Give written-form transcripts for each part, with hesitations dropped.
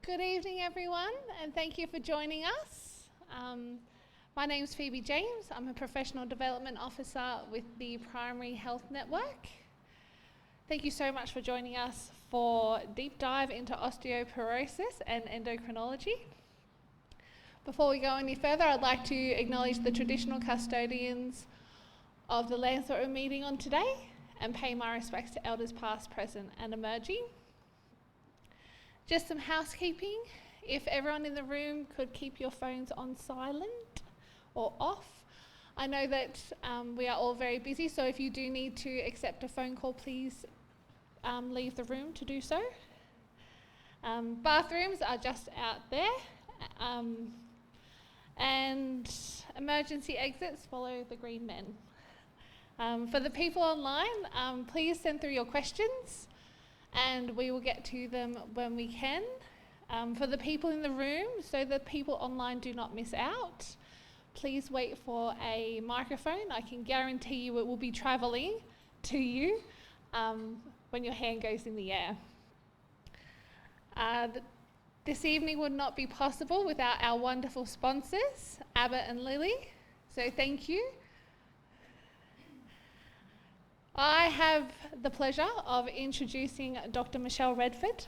Good evening, everyone, and thank you for joining us. My name's Phoebe James. I'm a Professional Development Officer with the Primary Health Network. Thank you so much for joining us for a deep dive into osteoporosis and endocrinology. Before we go any further, I'd like to acknowledge the traditional custodians of the lands that we're meeting on today and pay my respects to elders past, present and emerging. Just some housekeeping. If everyone in the room could keep your phones on silent or off. I know that we are all very busy, so if you do need to accept a phone call, please leave the room to do so. Bathrooms are just out there. And emergency exits follow the green men. For the people online, please send through your questions and we will get to them when we can. For the people in the room, so the people online do not miss out, please wait for a microphone. I can guarantee you it will be travelling to you when your hand goes in the air. This evening would not be possible without our wonderful sponsors, Abbott and Lilly, so thank you. I have the pleasure of introducing Dr. Michelle Redford.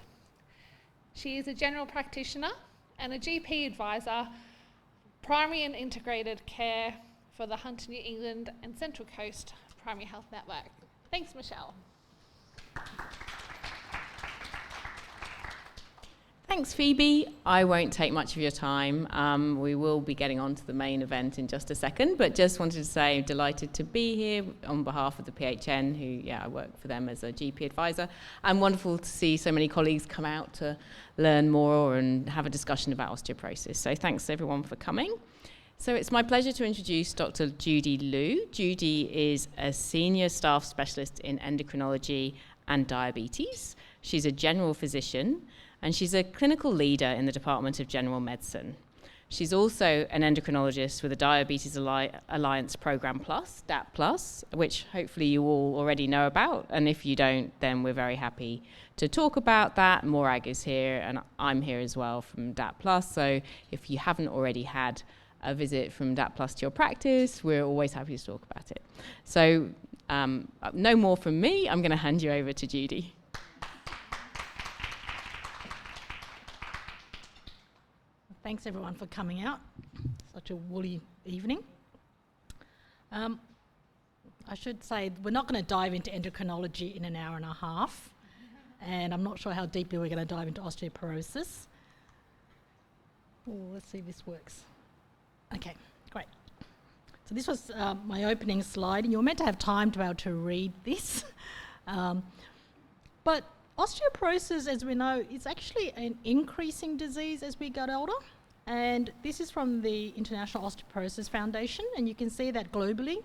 She is a general practitioner and a GP advisor, primary and integrated care for the Hunter, New England and Central Coast Primary Health Network. Thanks, Michelle. Thanks, Phoebe. I won't take much of your time. We will be getting on to the main event in just a second, but just wanted to say I'm delighted to be here on behalf of the PHN, who, I work for them as a GP advisor, and wonderful to see so many colleagues come out to learn more and have a discussion about osteoporosis. So thanks everyone for coming. So it's my pleasure to introduce Dr. Judy Liu. Judy is a senior staff specialist in endocrinology and diabetes. She's a general physician, and she's a clinical leader in the Department of General Medicine. She's also an endocrinologist with the Diabetes Alliance Program Plus, DAP Plus, which hopefully you all already know about. And if you don't, then we're very happy to talk about that. Morag is here, and I'm here as well from DAP Plus. So if you haven't already had a visit from DAP Plus to your practice, we're always happy to talk about it. So no more from me. I'm going to hand you over to Judy. Thanks everyone for coming out. Such a woolly evening. I should say we're not going to dive into endocrinology in an hour and a half, and I'm not sure how deeply we're going to dive into osteoporosis. Let's see if this works. Okay, great. So this was my opening slide, and you're meant to have time to be able to read this. But osteoporosis, as we know, is actually an increasing disease as we get older. And this is from the International Osteoporosis Foundation, and you can see that globally,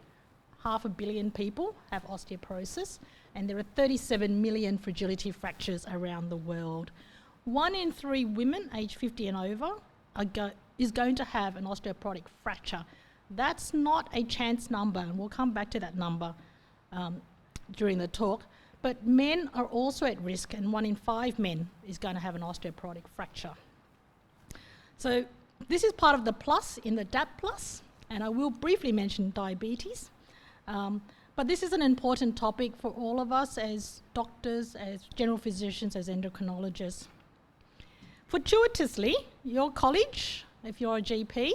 500 million people have osteoporosis, and there are 37 million fragility fractures around the world. 1 in 3 women aged 50 and over is going to have an osteoporotic fracture. That's not a chance number, and we'll come back to that number during the talk. But men are also at risk, and 1 in 5 men is going to have an osteoporotic fracture. So this is part of the plus in the DAP plus, and I will briefly mention diabetes. But this is an important topic for all of us as doctors, as general physicians, as endocrinologists. Fortuitously, your college, if you're a GP,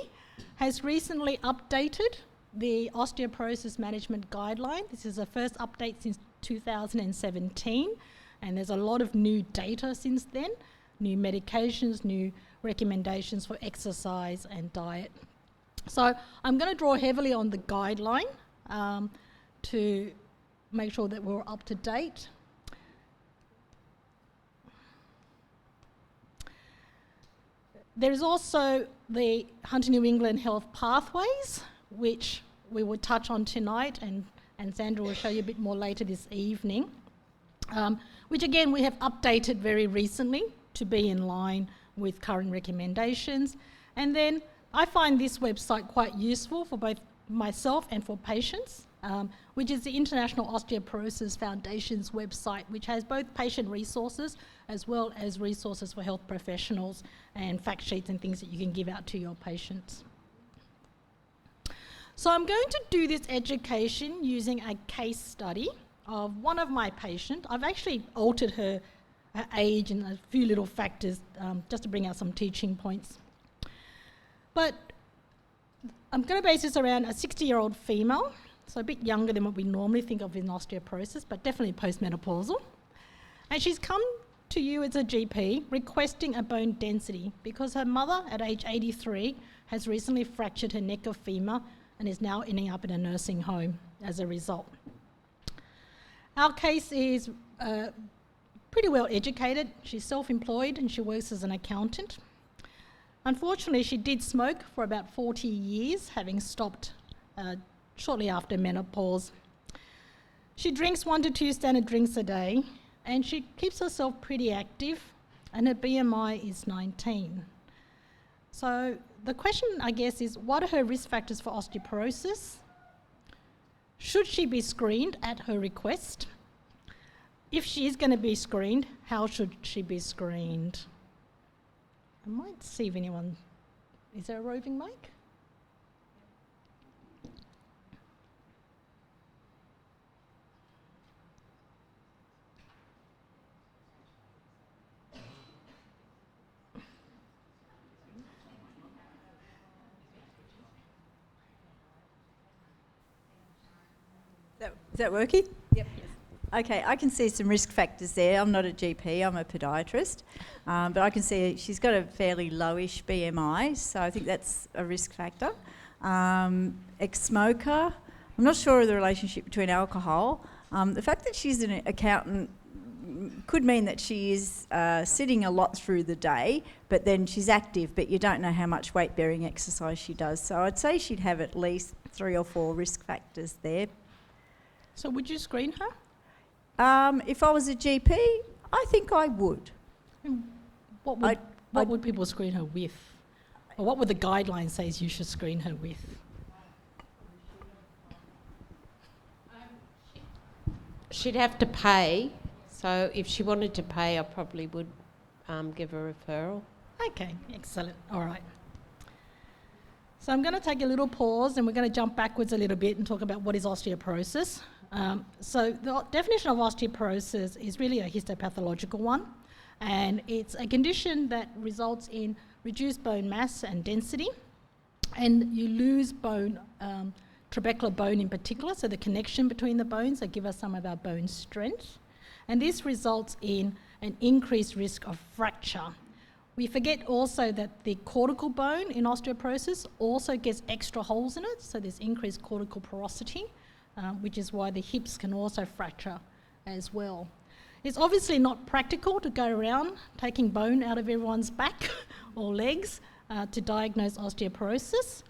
has recently updated the osteoporosis management guideline. This is the first update since 2017, and there's a lot of new data since then, new medications, new recommendations for exercise and diet. So I'm going to draw heavily on the guideline to make sure that we're up to date. There is also the Hunter New England Health Pathways, which we will touch on tonight, and Sandra will show you a bit more later this evening, which again we have updated very recently to be in line with current recommendations. And then I find this website quite useful for both myself and for patients. which is the International Osteoporosis Foundation's website, which has both patient resources as well as resources for health professionals and fact sheets and things that you can give out to your patients. So I'm going to do this education using a case study of one of my patients. I've actually altered her age and a few little factors just to bring out some teaching points. But I'm going to base this around a 60-year-old female, so a bit younger than what we normally think of in osteoporosis, but definitely postmenopausal. And she's come to you as a GP requesting a bone density because her mother at age 83 has recently fractured her neck of femur and is now ending up in a nursing home as a result. Our case is pretty well educated. She's self-employed and she works as an accountant. Unfortunately, she did smoke for about 40 years, having stopped shortly after menopause. She drinks 1 to 2 standard drinks a day, and she keeps herself pretty active, and her BMI is 19. So the question, I guess, is what are her risk factors for osteoporosis? Should she be screened at her request? If she is going to be screened, how should she be screened? I might see if anyone... Is there a roving mic? Is that working? Yep. Okay, I can see some risk factors there. I'm not a GP, I'm a podiatrist, but I can see she's got a fairly lowish BMI, so I think that's a risk factor. Ex-smoker, I'm not sure of the relationship between alcohol. The fact that she's an accountant could mean that she is sitting a lot through the day, but then she's active, but you don't know how much weight-bearing exercise she does. So I'd say she'd have at least 3 or 4 risk factors there. So would you screen her? If I was a GP, I think I would. What would people screen her with? Or what would the guideline say you should screen her with? She'd have to pay, so if she wanted to pay, I probably would give a referral. Okay, excellent. All right. So I'm going to take a little pause and we're going to jump backwards a little bit and talk about what is osteoporosis. So the definition of osteoporosis is really a histopathological one, and it's a condition that results in reduced bone mass and density, and you lose bone, trabecular bone in particular, so the connection between the bones that give us some of our bone strength, and this results in an increased risk of fracture. We forget also that the cortical bone in osteoporosis also gets extra holes in it, so there's increased cortical porosity, which is why the hips can also fracture as well. It's obviously not practical to go around taking bone out of everyone's back or legs to diagnose osteoporosis.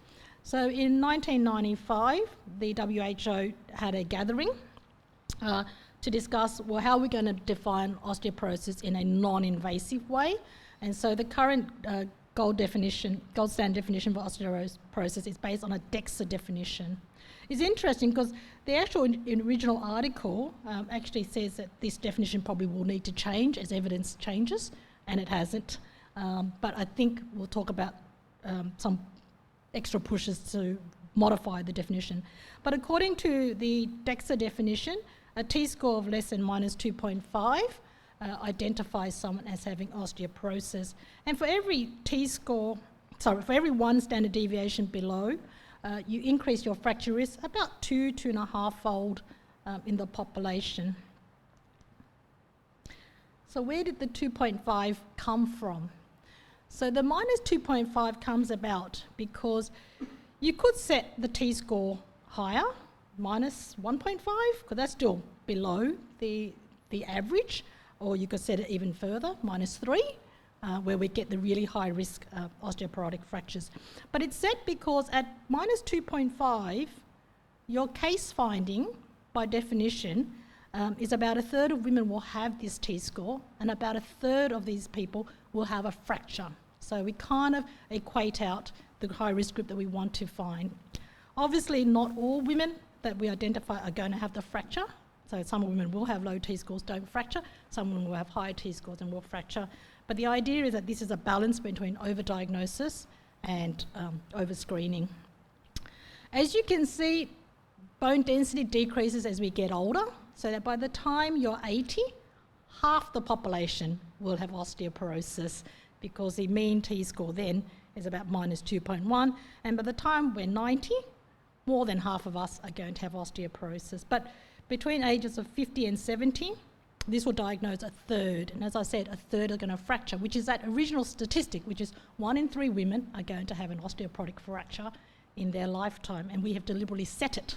So in 1995, the WHO had a gathering to discuss, well, how are we going to define osteoporosis in a non-invasive way? And so the current gold standard definition for osteoporosis is based on a DEXA definition. It's interesting because the actual original article actually says that this definition probably will need to change as evidence changes, and it hasn't. But I think we'll talk about some extra pushes to modify the definition. But according to the DEXA definition, a T-score of less than -2.5 identifies someone as having osteoporosis. And for every for every 1 standard deviation below, you increase your fracture risk about 2.5-fold in the population. So where did the 2.5 come from? So the -2.5 comes about because you could set the T-score higher, -1.5, because that's still below the average, or you could set it even further, -3, where we get the really high risk osteoporotic fractures. But it's set because at -2.5, your case finding, by definition, is about 1/3 of women will have this T-score, and about 1/3 of these people will have a fracture. So we kind of equate out the high risk group that we want to find. Obviously, not all women that we identify are going to have the fracture. So some women will have low T-scores, don't fracture. Some women will have high T-scores and will fracture. But the idea is that this is a balance between overdiagnosis and over-screening. As you can see, bone density decreases as we get older, so that by the time you're 80, half the population will have osteoporosis, because the mean T-score then is about -2.1, and by the time we're 90, more than half of us are going to have osteoporosis. But between ages of 50 and 70, this will diagnose a third, and as I said, a third are going to fracture, which is that original statistic, which is 1 in 3 women are going to have an osteoporotic fracture in their lifetime, and we have deliberately set it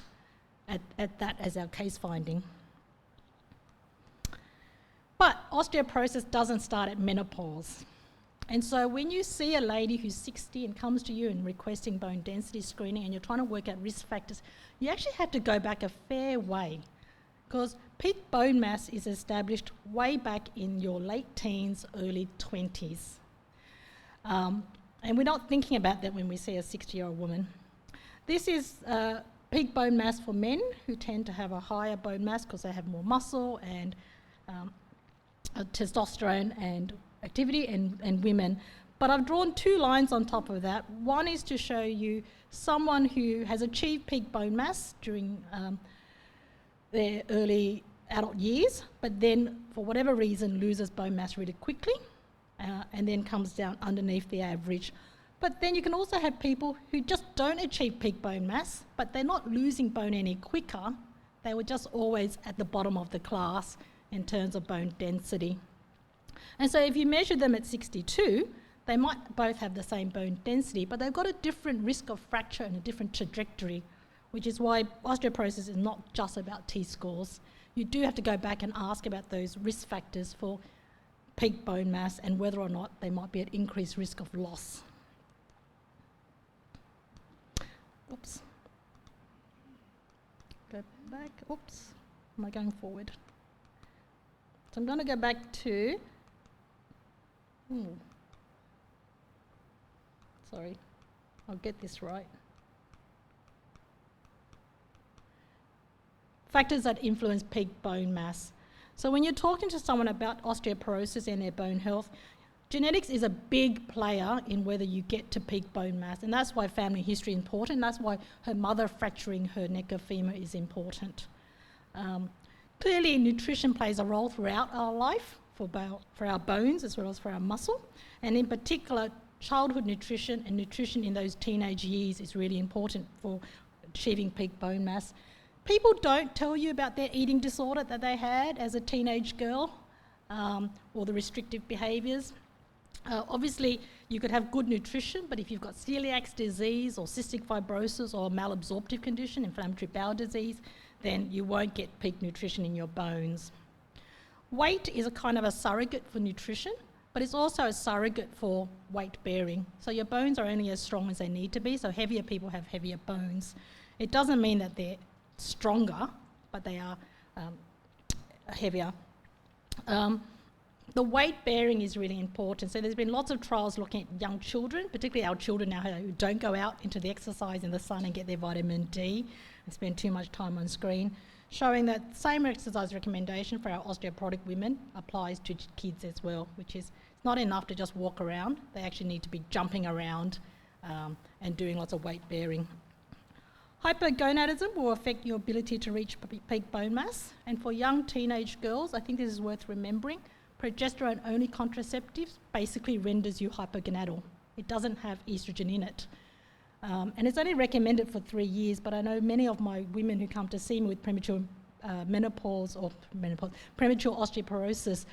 at that as our case finding. But osteoporosis doesn't start at menopause. And so when you see a lady who's 60 and comes to you and requesting bone density screening and you're trying to work out risk factors, you actually have to go back a fair way, because peak bone mass is established way back in your late teens, early 20s. And we're not thinking about that when we see a 60-year-old woman. This is peak bone mass for men, who tend to have a higher bone mass because they have more muscle and testosterone and activity, and women. But I've drawn 2 lines on top of that. One is to show you someone who has achieved peak bone mass during their early adult years, but then for whatever reason loses bone mass really quickly and then comes down underneath the average. But then you can also have people who just don't achieve peak bone mass, but they're not losing bone any quicker. They were just always at the bottom of the class in terms of bone density. And so if you measure them at 62, they might both have the same bone density, but they've got a different risk of fracture and a different trajectory, which is why osteoporosis is not just about T-scores. You do have to go back and ask about those risk factors for peak bone mass and whether or not they might be at increased risk of loss. Oops. Go back. Oops. Am I going forward? So I'm going to go back to... Sorry, I'll get this right. Factors that influence peak bone mass. So when you're talking to someone about osteoporosis and their bone health, genetics is a big player in whether you get to peak bone mass, and that's why family history is important. That's why her mother fracturing her neck of femur is important. Clearly, nutrition plays a role throughout our life for our bones as well as for our muscle, and in particular, childhood nutrition and nutrition in those teenage years is really important for achieving peak bone mass. People don't tell you about their eating disorder that they had as a teenage girl, or the restrictive behaviours. Obviously, you could have good nutrition, but if you've got celiac disease or cystic fibrosis or malabsorptive condition, inflammatory bowel disease, then you won't get peak nutrition in your bones. Weight is a kind of a surrogate for nutrition, but it's also a surrogate for weight bearing. So your bones are only as strong as they need to be, so heavier people have heavier bones. It doesn't mean that they're stronger, but they are heavier. The weight bearing is really important. So there's been lots of trials looking at young children, particularly our children now who don't go out into the exercise in the sun and get their vitamin D and spend too much time on screen, showing that same exercise recommendation for our osteoporotic women applies to kids as well, which is it's not enough to just walk around. They actually need to be jumping around and doing lots of weight bearing. Hypogonadism will affect your ability to reach peak bone mass. And for young teenage girls, I think this is worth remembering, progesterone-only contraceptives basically renders you hypogonadal. It doesn't have estrogen in it. And it's only recommended for 3 years, but I know many of my women who come to see me with premature premature osteoporosis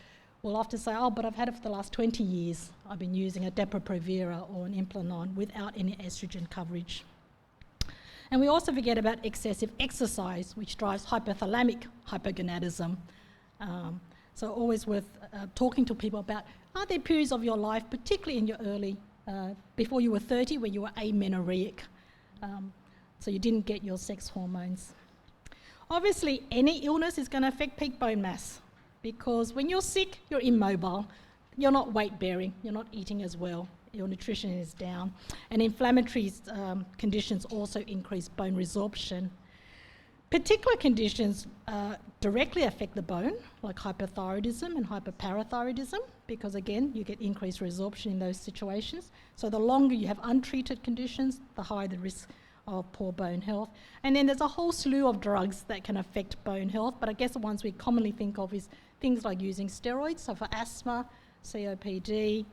will often say, oh, but I've had it for the last 20 years. I've been using a Depo-Provera or an Implanon without any estrogen coverage. And we also forget about excessive exercise, which drives hypothalamic hypogonadism. So always worth talking to people about, are there periods of your life, particularly in your early, before you were 30, where you were amenorrheic, so you didn't get your sex hormones. Obviously, any illness is going to affect peak bone mass, because when you're sick, you're immobile, you're not weight-bearing, you're not eating as well, your nutrition is down, and inflammatory conditions also increase bone resorption. Particular conditions directly affect the bone, like hypothyroidism and hyperparathyroidism, because again, you get increased resorption in those situations. So the longer you have untreated conditions, the higher the risk of poor bone health. And then there's a whole slew of drugs that can affect bone health, but I guess the ones we commonly think of is things like using steroids. So for asthma, COPD,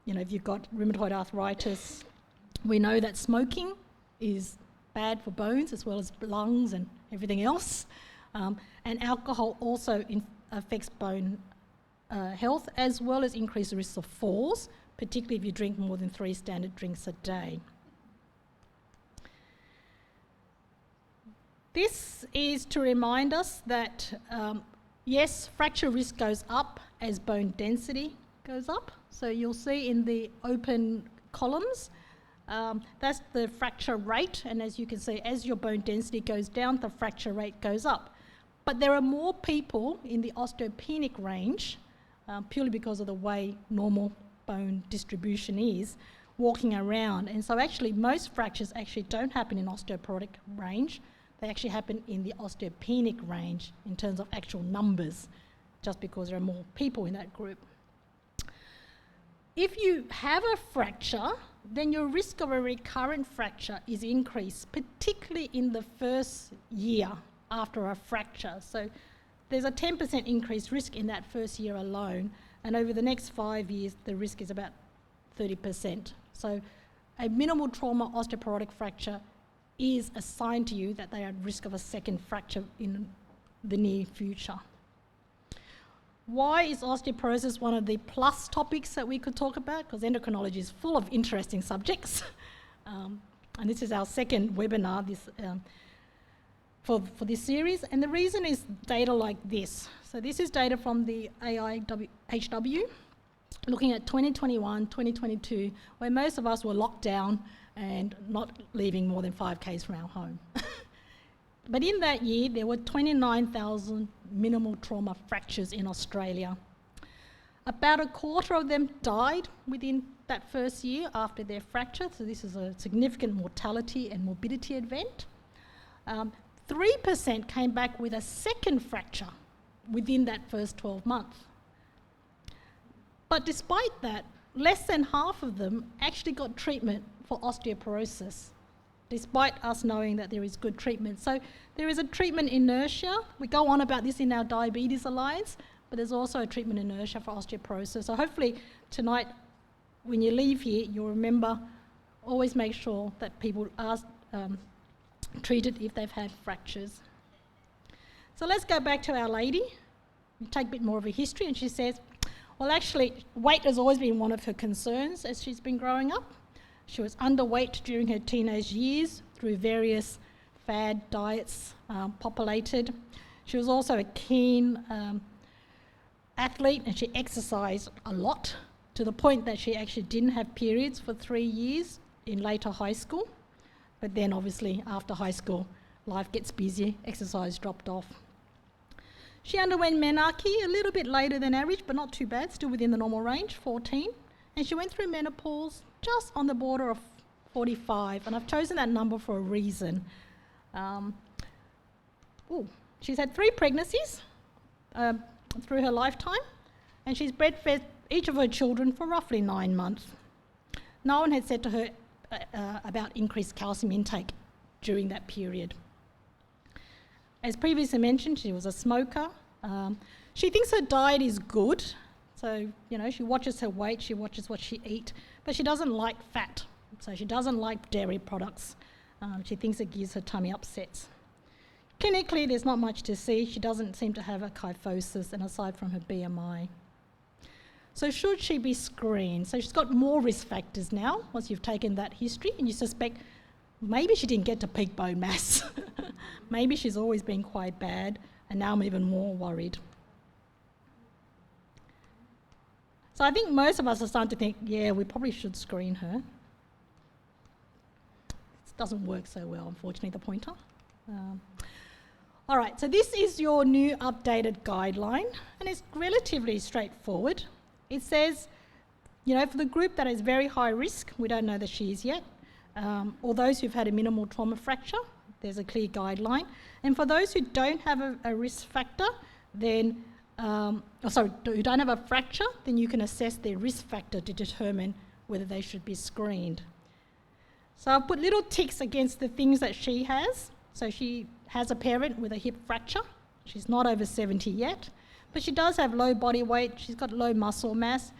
if you've got rheumatoid arthritis, we know that smoking is bad for bones as well as lungs and everything else. And alcohol also affects bone health, as well as increased risks of falls, particularly if you drink more than 3 standard drinks a day. This is to remind us that, yes, fracture risk goes up as bone density goes up. So you'll see in the open columns, that's the fracture rate, and as you can see, as your bone density goes down, the fracture rate goes up. But there are more people in the osteopenic range, purely because of the way normal bone distribution is, walking around. And so actually most fractures actually don't happen in osteoporotic range, they actually happen in the osteopenic range in terms of actual numbers, just because there are more people in that group. If you have a fracture, then your risk of a recurrent fracture is increased, particularly in the first year after a fracture. So there's a 10% increased risk in that first year alone, and over the next 5 years, the risk is about 30%. So a minimal trauma osteoporotic fracture is a sign to you that they are at risk of a second fracture in the near future. Why is osteoporosis one of the plus topics that we could talk about? Because endocrinology is full of interesting subjects. And this is our second webinar for this series. And the reason is data like this. So this is data from the AIHW, looking at 2021, 2022, where most of us were locked down and not leaving more than 5 k's from our home. But in that year, there were 29,000 minimal trauma fractures in Australia. About a quarter of them died within that first year after their fracture, so this is a significant mortality and morbidity event. 3% came back with a second fracture within that first 12 months. But despite that, less than half of them actually got treatment for osteoporosis, despite us knowing that there is good treatment. So there is a treatment inertia. We go on about this in our Diabetes Alliance, but there's also a treatment inertia for osteoporosis. So hopefully tonight, when you leave here, you'll remember, always make sure that people are treated if they've had fractures. So let's go back to our lady, take a bit more of a history, and she says, well, actually, weight has always been one of her concerns as she's been growing up. She was underweight during her teenage years through various fad diets populated. She was also a keen athlete, and she exercised a lot to the point that she actually didn't have periods for 3 years in later high school. But then obviously after high school, life gets busy, exercise dropped off. She underwent menarche a little bit later than average, but not too bad, still within the normal range, 14. And she went through menopause just on the border of 45, and I've chosen that number for a reason. She's had 3 pregnancies through her lifetime, and she's breastfed each of her children for roughly 9 months. No one had said to her about increased calcium intake during that period. As previously mentioned, she was a smoker. She thinks her diet is good. So, she watches her weight, she watches what she eats, but she doesn't like fat. So she doesn't like dairy products. She thinks it gives her tummy upsets. Clinically, there's not much to see. She doesn't seem to have a kyphosis, and aside from her BMI. So should she be screened? So she's got more risk factors now, once you've taken that history, and you suspect maybe she didn't get to peak bone mass. Maybe she's always been quite bad, and now I'm even more worried. So I think most of us are starting to think, yeah, we probably should screen her. It doesn't work so well, unfortunately, the pointer. All right, so this is your new updated guideline, and it's relatively straightforward. It says, for the group that is very high risk, we don't know that she is yet, or those who've had a minimal trauma fracture, there's a clear guideline. And for those who don't have a risk factor, then, who don't have a fracture, then you can assess their risk factor to determine whether they should be screened. So I've put little ticks against the things that she has. So she has a parent with a hip fracture. She's not over 70 yet, but she does have low body weight. She's got low muscle mass.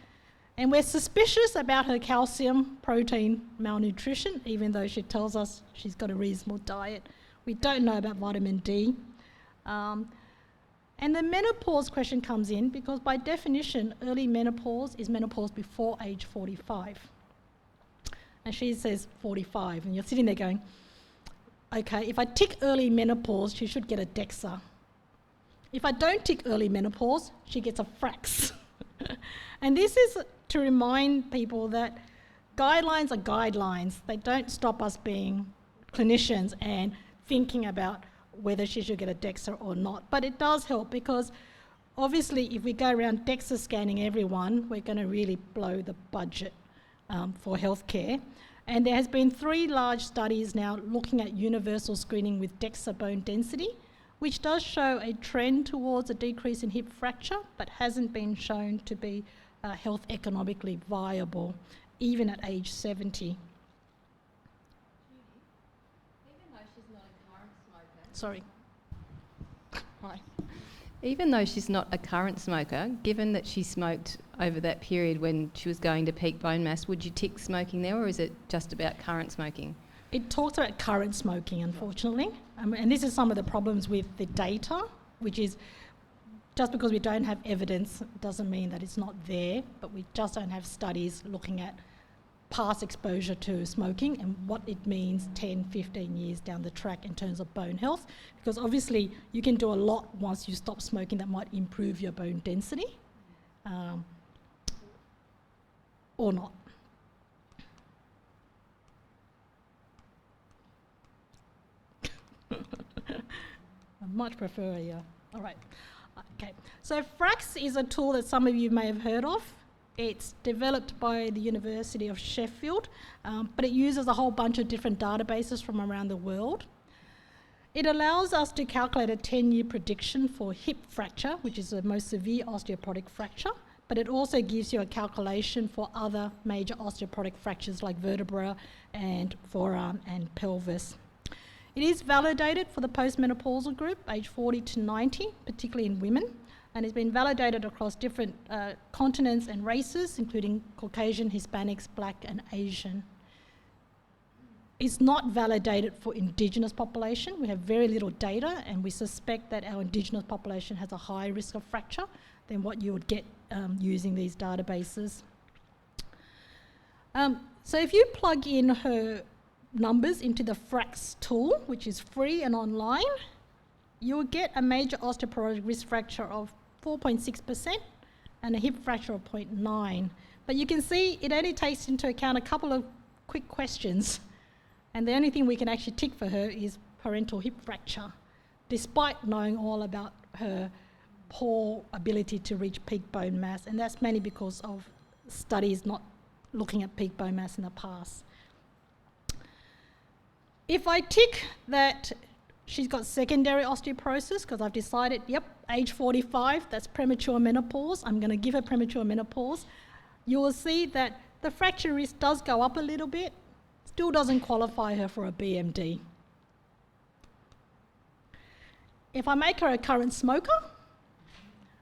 And we're suspicious about her calcium, protein malnutrition, even though she tells us she's got a reasonable diet. We don't know about vitamin D. And the menopause question comes in because by definition, early menopause is menopause before age 45. And she says 45, and you're sitting there going, okay, if I tick early menopause, she should get a DEXA. If I don't tick early menopause, she gets a FRAX. And this is to remind people that guidelines are guidelines. They don't stop us being clinicians and thinking about whether she should get a DEXA or not. But it does help because obviously if we go around DEXA scanning everyone, we're going to really blow the budget for healthcare. And there has been 3 large studies now looking at universal screening with DEXA bone density, which does show a trend towards a decrease in hip fracture, but hasn't been shown to be health economically viable, even at age 70. Even though she's not a current smoker. Sorry. Hi. Even though she's not a current smoker, given that she smoked over that period when she was going to peak bone mass, would you tick smoking there, or is it just about current smoking? It talks about current smoking, unfortunately. And this is some of the problems with the data, which is just because we don't have evidence doesn't mean that it's not there, but we just don't have studies looking at past exposure to smoking and what it means 10, 15 years down the track in terms of bone health. Because obviously you can do a lot once you stop smoking that might improve your bone density or not. I much prefer all right. Okay, so FRAX is a tool that some of you may have heard of. It's developed by the University of Sheffield, but it uses a whole bunch of different databases from around the world. It allows us to calculate a 10-year prediction for hip fracture, which is the most severe osteoporotic fracture, but it also gives you a calculation for other major osteoporotic fractures like vertebra and forearm and pelvis. It is validated for the postmenopausal group, age 40 to 90, particularly in women, and it's been validated across different continents and races, including Caucasian, Hispanics, Black and Asian. It's not validated for Indigenous population. We have very little data, and we suspect that our Indigenous population has a higher risk of fracture than what you would get using these databases. So if you plug in her numbers into the FRAX tool, which is free and online, you will get a major osteoporotic risk fracture of 4.6% and a hip fracture of 0.9. But you can see it only takes into account a couple of quick questions, and the only thing we can actually tick for her is parental hip fracture, despite knowing all about her poor ability to reach peak bone mass, and that's mainly because of studies not looking at peak bone mass in the past. If I tick that she's got secondary osteoporosis, because I've decided, yep, age 45, that's premature menopause, I'm going to give her premature menopause, you will see that the fracture risk does go up a little bit, still doesn't qualify her for a BMD. If I make her a current smoker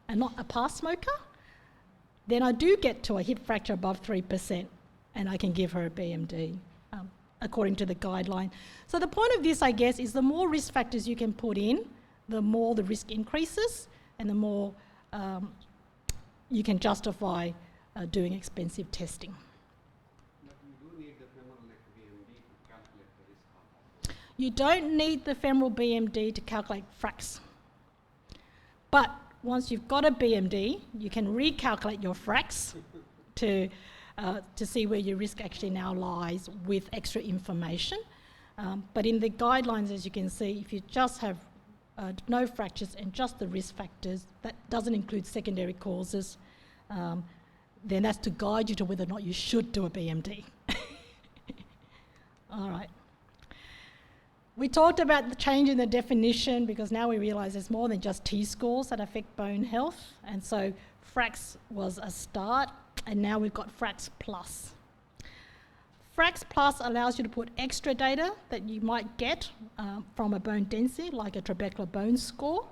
and not a past smoker, then I do get to a hip fracture above 3% and I can give her a BMD. According to the guideline. So the point of this, I guess, is the more risk factors you can put in, the more the risk increases and the more you can justify doing expensive testing. But you do need the femoral neck BMD to calculate the risk of. You don't need the femoral BMD to calculate FRAX. But once you've got a BMD, you can recalculate your FRAX to see where your risk actually now lies with extra information. But in the guidelines, as you can see, if you just have no fractures and just the risk factors, that doesn't include secondary causes, then that's to guide you to whether or not you should do a BMD. All right. We talked about the change in the definition because now we realise there's more than just T-scores that affect bone health, and so FRAX was a start, and now we've got FRAX Plus. FRAX Plus allows you to put extra data that you might get from a bone density, like a trabecular bone score.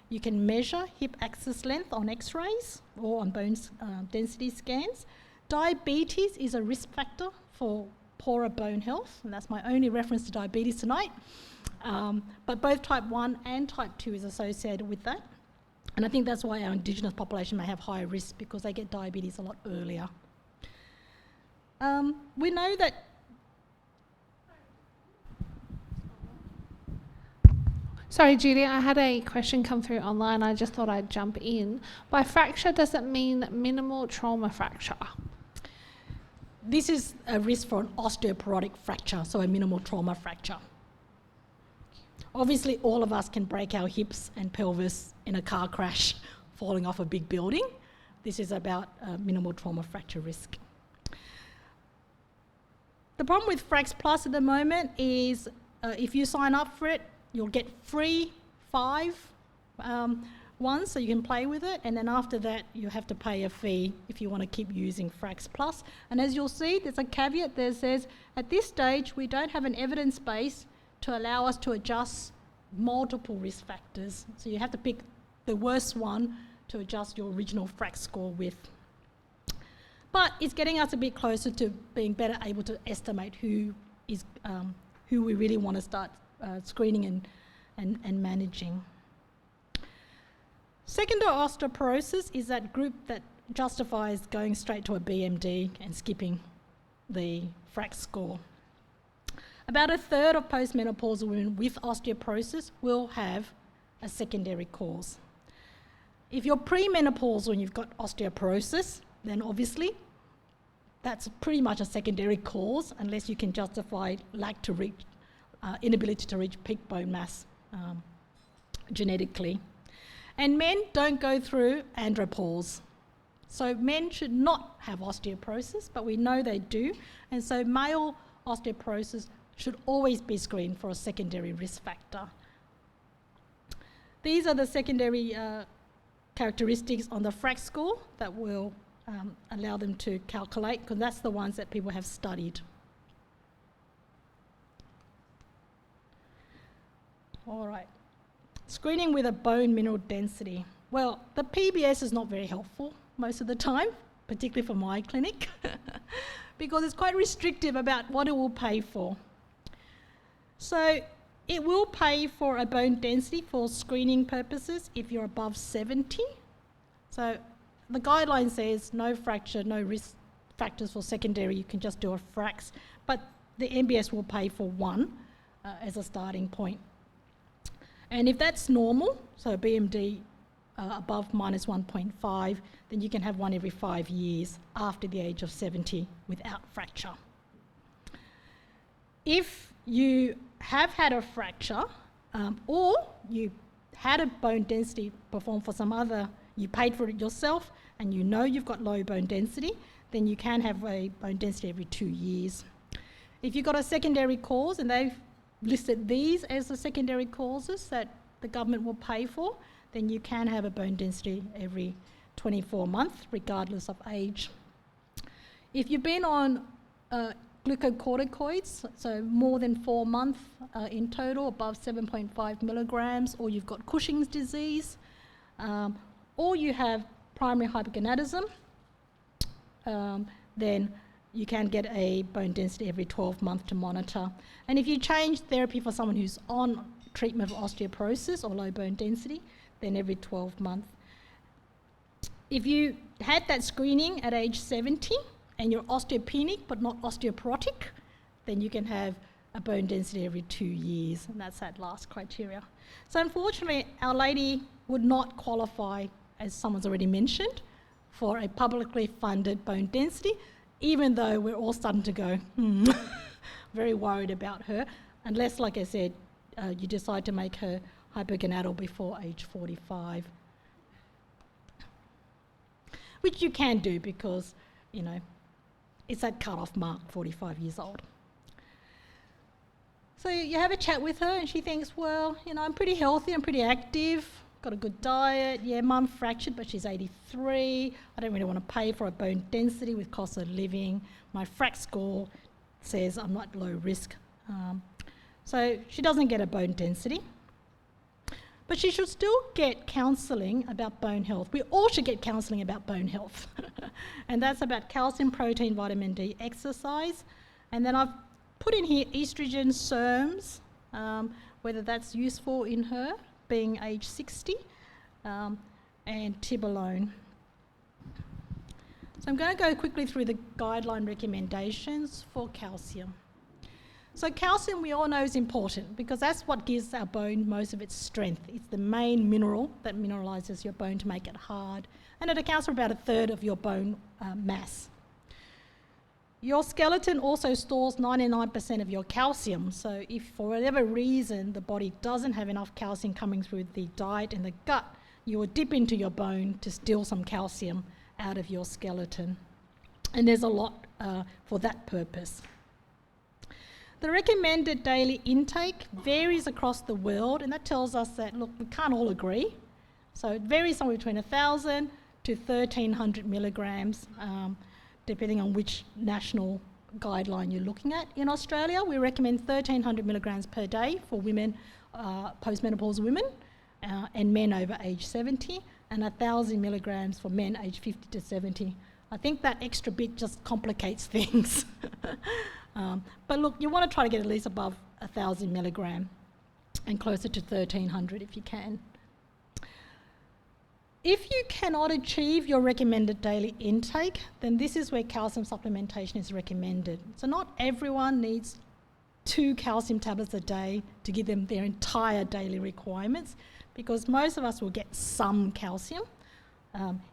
You can measure hip axis length on x-rays or on bone density scans. Diabetes is a risk factor for poorer bone health, and that's my only reference to diabetes tonight. But both type 1 and type 2 is associated with that. And I think that's why our Indigenous population may have higher risk, because they get diabetes a lot earlier. We know that Sorry, Judy, I had a question come through online. I just thought I'd jump in. By fracture, does it mean minimal trauma fracture? this is a risk for an osteoporotic fracture, so a minimal trauma fracture. Obviously, all of us can break our hips and pelvis in a car crash falling off a big building. This is about minimal trauma fracture risk. The problem with Frax Plus at the moment is if you sign up for it, you'll get free 5 ones so you can play with it, and then after that you have to pay a fee if you want to keep using Frax Plus. And as you'll see, there's a caveat that says, at this stage we don't have an evidence base to allow us to adjust multiple risk factors. So you have to pick the worst one to adjust your original Frax score with. But it's getting us a bit closer to being better able to estimate who we really want to start screening and managing. Secondary osteoporosis is that group that justifies going straight to a BMD and skipping the Frax score. About a third of postmenopausal women with osteoporosis will have a secondary cause. If you're premenopausal and you've got osteoporosis, then obviously that's pretty much a secondary cause unless you can justify inability to reach peak bone mass genetically. And men don't go through andropause. So men should not have osteoporosis, but we know they do. And so male osteoporosis should always be screened for a secondary risk factor. These are the secondary characteristics on the Frax score that will allow them to calculate, because that's the ones that people have studied. All right. Screening with a bone mineral density. Well, the PBS is not very helpful most of the time, particularly for my clinic, because it's quite restrictive about what it will pay for. So it will pay for a bone density for screening purposes if you're above 70. So the guideline says no fracture, no risk factors for secondary, you can just do a Frax, but the MBS will pay for 1 as a starting point. And if that's normal, so BMD above minus 1.5, then you can have 1 every 5 years after the age of 70 without fracture. If you have had a fracture or you had a bone density performed for some other, you paid for it yourself and you know you've got low bone density, then you can have a bone density every 2 years. If you've got a secondary cause, and they've listed these as the secondary causes that the government will pay for, then you can have a bone density every 24 months, regardless of age. If you've been on glucocorticoids, so more than 4 months in total, above 7.5 milligrams, or you've got Cushing's disease, or you have primary hypergonadism, then you can get a bone density every 12 months to monitor. And if you change therapy for someone who's on treatment for osteoporosis or low bone density, then every 12 months. If you had that screening at age 70 and you're osteopenic but not osteoporotic, then you can have a bone density every 2 years, and that's that last criteria. So unfortunately, Our Lady would not qualify, as someone's already mentioned, for a publicly funded bone density, even though we're all starting to go, very worried about her, unless, like I said, you decide to make her hypergonadal before age 45. Which you can do because, you know, it's that cut-off mark, 45 years old. So you have a chat with her and she thinks, well, you know, I'm pretty healthy, I'm pretty active, got a good diet. Yeah, mum fractured, but she's 83. I don't really want to pay for a bone density with cost of living. My FRAC score says I'm not low risk. So she doesn't get a bone density. But she should still get counselling about bone health. We all should get counselling about bone health. And that's about calcium, protein, vitamin D, exercise. And then I've put in here estrogen SERMs, whether that's useful in her, being age 60, and tibolone. So I'm going to go quickly through the guideline recommendations for calcium. So calcium, we all know, is important because that's what gives our bone most of its strength. It's the main mineral that mineralises your bone to make it hard, and it accounts for about 1/3 of your bone mass. Your skeleton also stores 99% of your calcium, so if for whatever reason the body doesn't have enough calcium coming through the diet and the gut, you will dip into your bone to steal some calcium out of your skeleton. And there's a lot for that purpose. The recommended daily intake varies across the world, and that tells us that, look, we can't all agree. So it varies somewhere between 1,000 to 1,300 milligrams, depending on which national guideline you're looking at. In Australia, we recommend 1,300 milligrams per day for women, postmenopausal women, and men over age 70, and 1,000 milligrams for men aged 50 to 70. I think that extra bit just complicates things. But look, you want to try to get at least above 1,000 milligram and closer to 1,300 if you can. If you cannot achieve your recommended daily intake, then this is where calcium supplementation is recommended. So not everyone needs 2 calcium tablets a day to give them their entire daily requirements, because most of us will get some calcium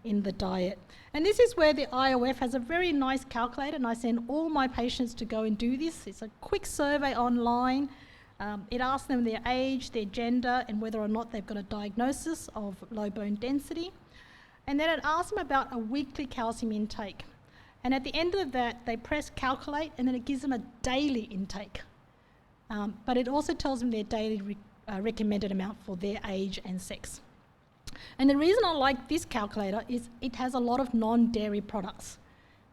in the diet. And this is where the IOF has a very nice calculator, and I send all my patients to go and do this. It's a quick survey online. It asks them their age, their gender, and whether or not they've got a diagnosis of low bone density. And then it asks them about a weekly calcium intake. And at the end of that, they press calculate, and then it gives them a daily intake. But it also tells them their daily recommended amount for their age and sex. And the reason I like this calculator is it has a lot of non-dairy products.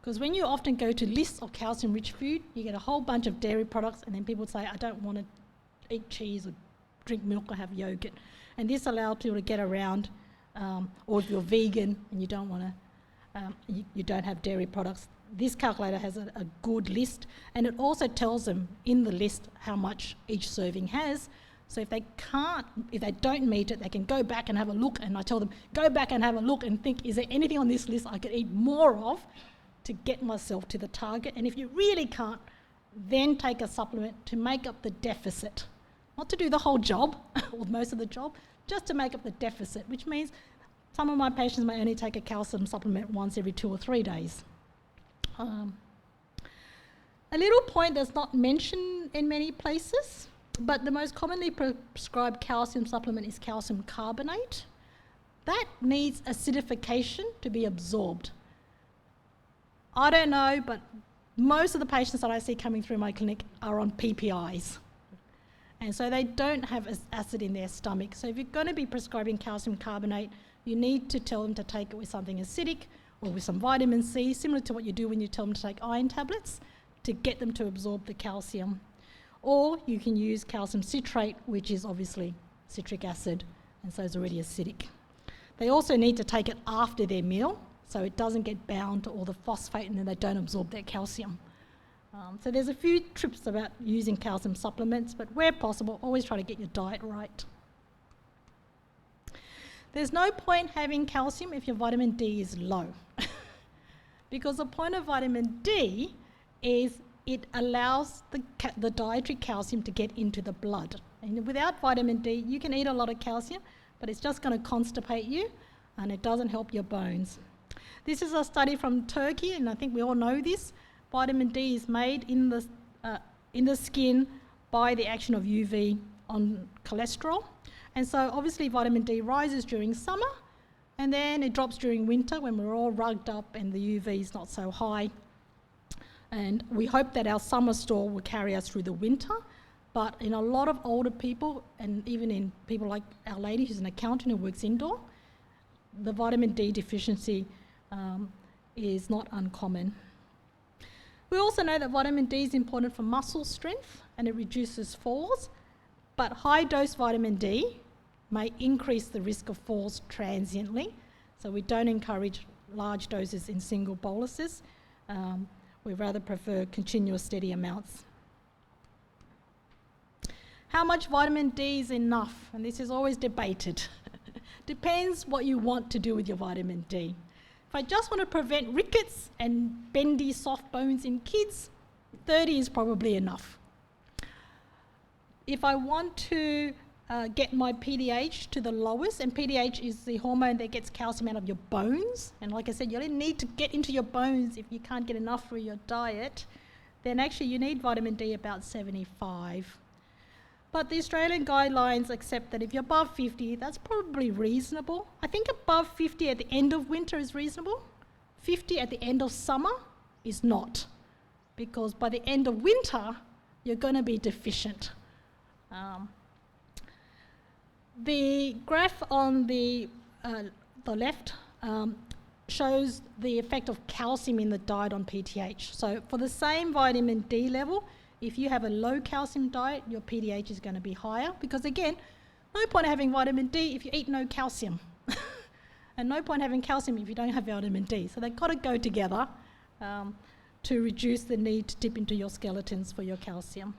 Because when you often go to lists of calcium-rich food, you get a whole bunch of dairy products, and then people say, I don't want to eat cheese or drink milk or have yogurt. And this allows people to get around, or if you're vegan and you don't want to, you don't have dairy products, this calculator has a good list, and it also tells them in the list how much each serving has. So if they don't meet it, they can go back and have a look, and I tell them, go back and have a look and think, is there anything on this list I could eat more of to get myself to the target? And if you really can't, then take a supplement to make up the deficit. Not to do the whole job, or most of the job, just to make up the deficit, which means some of my patients may only take a calcium supplement once every 2 or 3 days. A little point that's not mentioned in many places, but the most commonly prescribed calcium supplement is calcium carbonate. That needs acidification to be absorbed. I don't know, but most of the patients that I see coming through my clinic are on PPIs. And so they don't have acid in their stomach. So if you're going to be prescribing calcium carbonate, you need to tell them to take it with something acidic or with some vitamin C, similar to what you do when you tell them to take iron tablets, to get them to absorb the calcium. Or you can use calcium citrate, which is obviously citric acid, and so it's already acidic. They also need to take it after their meal, so it doesn't get bound to all the phosphate and then they don't absorb their calcium. So there's a few tips about using calcium supplements, but where possible, always try to get your diet right. There's no point having calcium if your vitamin D is low. Because the point of vitamin D is it allows the dietary calcium to get into the blood. And without vitamin D, you can eat a lot of calcium, but it's just going to constipate you, and it doesn't help your bones. This is a study from Turkey, and I think we all know this. Vitamin D is made in the skin by the action of UV on cholesterol. And so obviously vitamin D rises during summer, and then it drops during winter when we're all rugged up and the UV is not so high. And we hope that our summer store will carry us through the winter. But in a lot of older people, and even in people like our lady who's an accountant who works indoor, the vitamin D deficiency is not uncommon. We also know that vitamin D is important for muscle strength and it reduces falls, but high dose vitamin D may increase the risk of falls transiently, so we don't encourage large doses in single boluses. We rather prefer continuous steady amounts. How much vitamin D is enough? And this is always debated. Depends what you want to do with your vitamin D. If I just want to prevent rickets and bendy soft bones in kids, 30 is probably enough. If I want to get my PDH to the lowest, and PDH is the hormone that gets calcium out of your bones, and like I said, you only need to get into your bones if you can't get enough through your diet, then actually you need vitamin D about 75. But the Australian guidelines accept that if you're above 50, that's probably reasonable. I think above 50 at the end of winter is reasonable. 50 at the end of summer is not, because by the end of winter, you're going to be deficient. The graph on the left shows the effect of calcium in the diet on PTH. So for the same vitamin D level, if you have a low calcium diet, your PTH is going to be higher, because again, no point having vitamin D if you eat no calcium. And no point having calcium if you don't have vitamin D. So they've got to go together to reduce the need to dip into your skeletons for your calcium.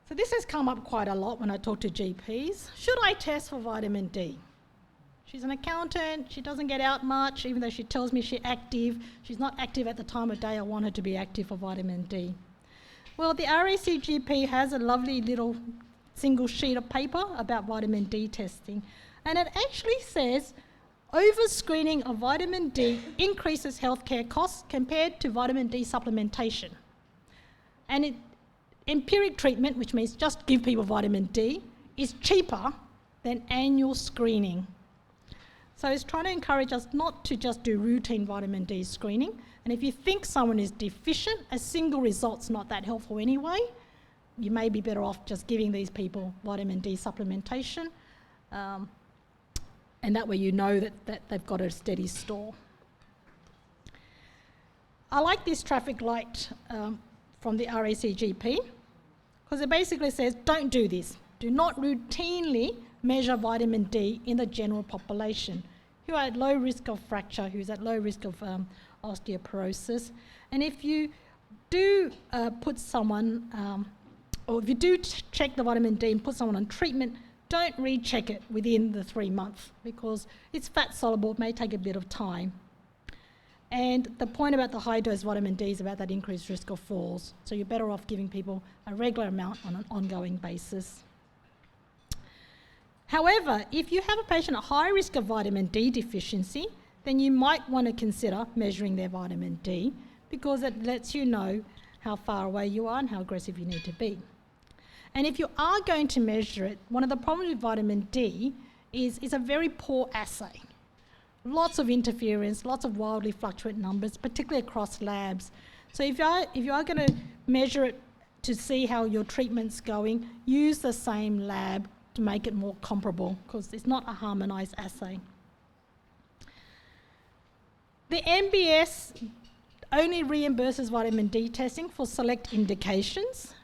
So this has come up quite a lot when I talk to GPs. Should I test for vitamin D? She's an accountant, she doesn't get out much, even though she tells me she's active. She's not active at the time of day I want her to be active for vitamin D. Well, the RACGP has a lovely little single sheet of paper about vitamin D testing, and it actually says over-screening of vitamin D increases healthcare costs compared to vitamin D supplementation. And empiric treatment, which means just give people vitamin D, is cheaper than annual screening. So it's trying to encourage us not to just do routine vitamin D screening. And if you think someone is deficient, a single result's not that helpful anyway. You may be better off just giving these people vitamin D supplementation. And that way you know that they've got a steady store. I like this traffic light from the RACGP, because it basically says, don't do this. Do not routinely measure vitamin D in the general population who are at low risk of fracture, who's at low risk of osteoporosis. And if you do put someone, or if you do check the vitamin D and put someone on treatment, don't recheck it within the 3 months, because it's fat soluble, it may take a bit of time. And the point about the high dose vitamin D is about that increased risk of falls. So you're better off giving people a regular amount on an ongoing basis. However, if you have a patient at high risk of vitamin D deficiency, then you might want to consider measuring their vitamin D, because it lets you know how far away you are and how aggressive you need to be. And if you are going to measure it, one of the problems with vitamin D is it's a very poor assay. Lots of interference, lots of wildly fluctuant numbers, particularly across labs. So if you are going to measure it to see how your treatment's going, use the same lab to make it more comparable, because it's not a harmonised assay. The MBS only reimburses vitamin D testing for select indications.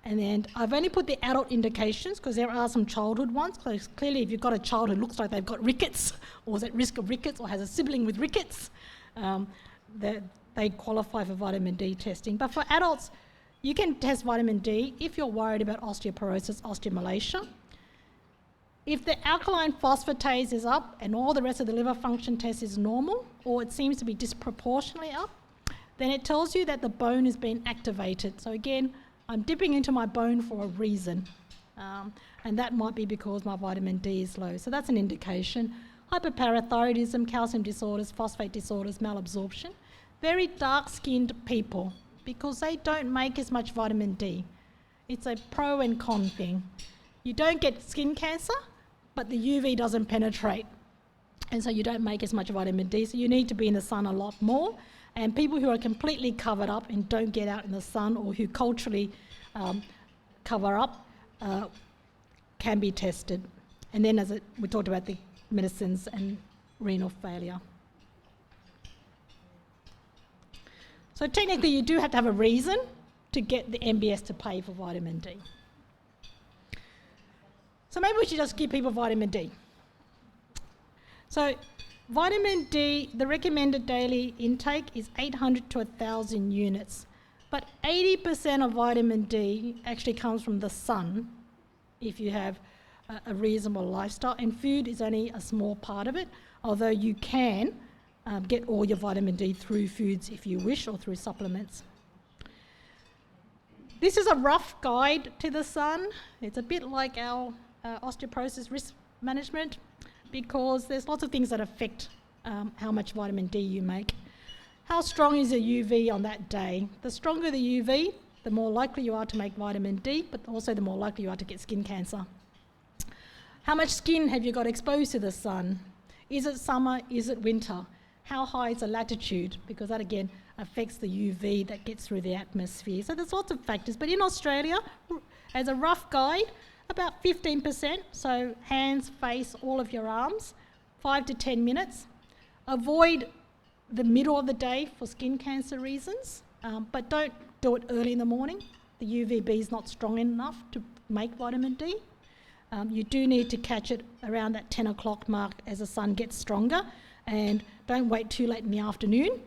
And then I've only put the adult indications because there are some childhood ones. Because clearly, if you've got a child who looks like they've got rickets, or is at risk of rickets, or has a sibling with rickets, they qualify for vitamin D testing. But for adults, you can test vitamin D if you're worried about osteoporosis, osteomalacia. If the alkaline phosphatase is up and all the rest of the liver function test is normal, or it seems to be disproportionately up, then it tells you that the bone has been activated. So again, I'm dipping into my bone for a reason, and that might be because my vitamin D is low. So that's an indication. Hyperparathyroidism, calcium disorders, phosphate disorders, malabsorption. Very dark-skinned people, because they don't make as much vitamin D. It's a pro and con thing. You don't get skin cancer, but the UV doesn't penetrate. and so you don't make as much vitamin D, so you need to be in the sun a lot more. And people who are completely covered up and don't get out in the sun, or who culturally cover up, can be tested. And then we talked about the medicines and renal failure. So technically you do have to have a reason to get the MBS to pay for vitamin D. So maybe we should just give people vitamin D. So vitamin D, the recommended daily intake is 800 to 1,000 units. But 80% of vitamin D actually comes from the sun if you have a reasonable lifestyle. And food is only a small part of it, although you can get all your vitamin D through foods if you wish, or through supplements. This is a rough guide to the sun. It's a bit like our osteoporosis risk management, because there's lots of things that affect how much vitamin D you make. How strong is your UV on that day? The stronger the UV, the more likely you are to make vitamin D, but also the more likely you are to get skin cancer. How much skin have you got exposed to the sun? Is it summer? Is it winter? How high is the latitude? Because that again affects the UV that gets through the atmosphere. So there's lots of factors, but in Australia, as a rough guide, about 15%, so hands, face, all of your arms, 5 to 10 minutes. Avoid the middle of the day for skin cancer reasons, but don't do it early in the morning. The UVB is not strong enough to make vitamin D. You do need to catch it around that 10 o'clock mark as the sun gets stronger, and don't wait too late in the afternoon,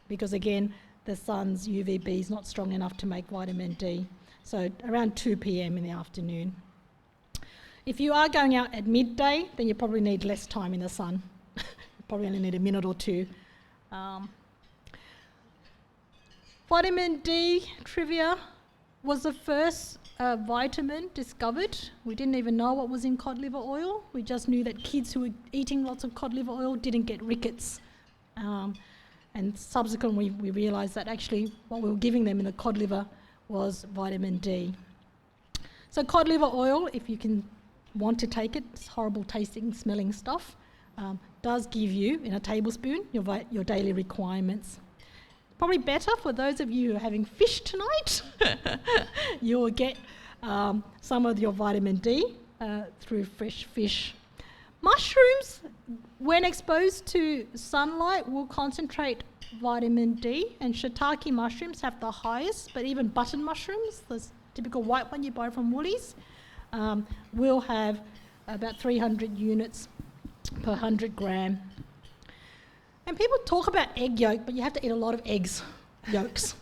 because again, the sun's UVB is not strong enough to make vitamin D. So around 2 p.m. in the afternoon. If you are going out at midday, then you probably need less time in the sun. You probably only need a minute or two. Vitamin D trivia was the first vitamin discovered. We didn't even know what was in cod liver oil. We just knew that kids who were eating lots of cod liver oil didn't get rickets. And subsequently we realised that actually what we were giving them in the cod liver was vitamin D. So cod liver oil, if you can want to take it, it's horrible tasting, smelling stuff, does give you, in a tablespoon, your daily requirements. Probably better for those of you who are having fish tonight. You will get some of your vitamin D through fresh fish. Mushrooms, when exposed to sunlight, will concentrate vitamin D, and shiitake mushrooms have the highest, but even button mushrooms, the typical white one you buy from Woolies, will have about 300 units per 100 gram. And people talk about egg yolk, but you have to eat a lot of eggs yolks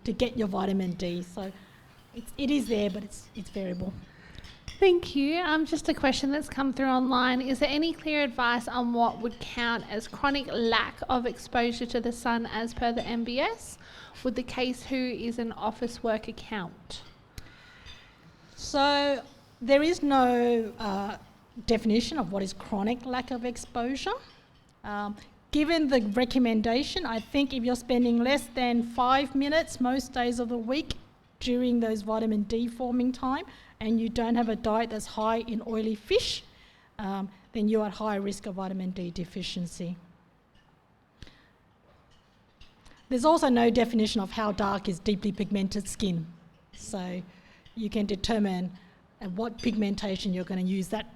to get your vitamin D. So it is there, but it's variable. Thank you. Just a question that's come through online. Is there any clear advice on what would count as chronic lack of exposure to the sun as per the MBS? Would the case who is an office worker count? So there is no definition of what is chronic lack of exposure. Given the recommendation, I think if you're spending less than 5 minutes most days of the week during those vitamin D forming time, and you don't have a diet that's high in oily fish, then you're at high risk of vitamin D deficiency. There's also no definition of how dark is deeply pigmented skin. So you can determine at what pigmentation you're going to use that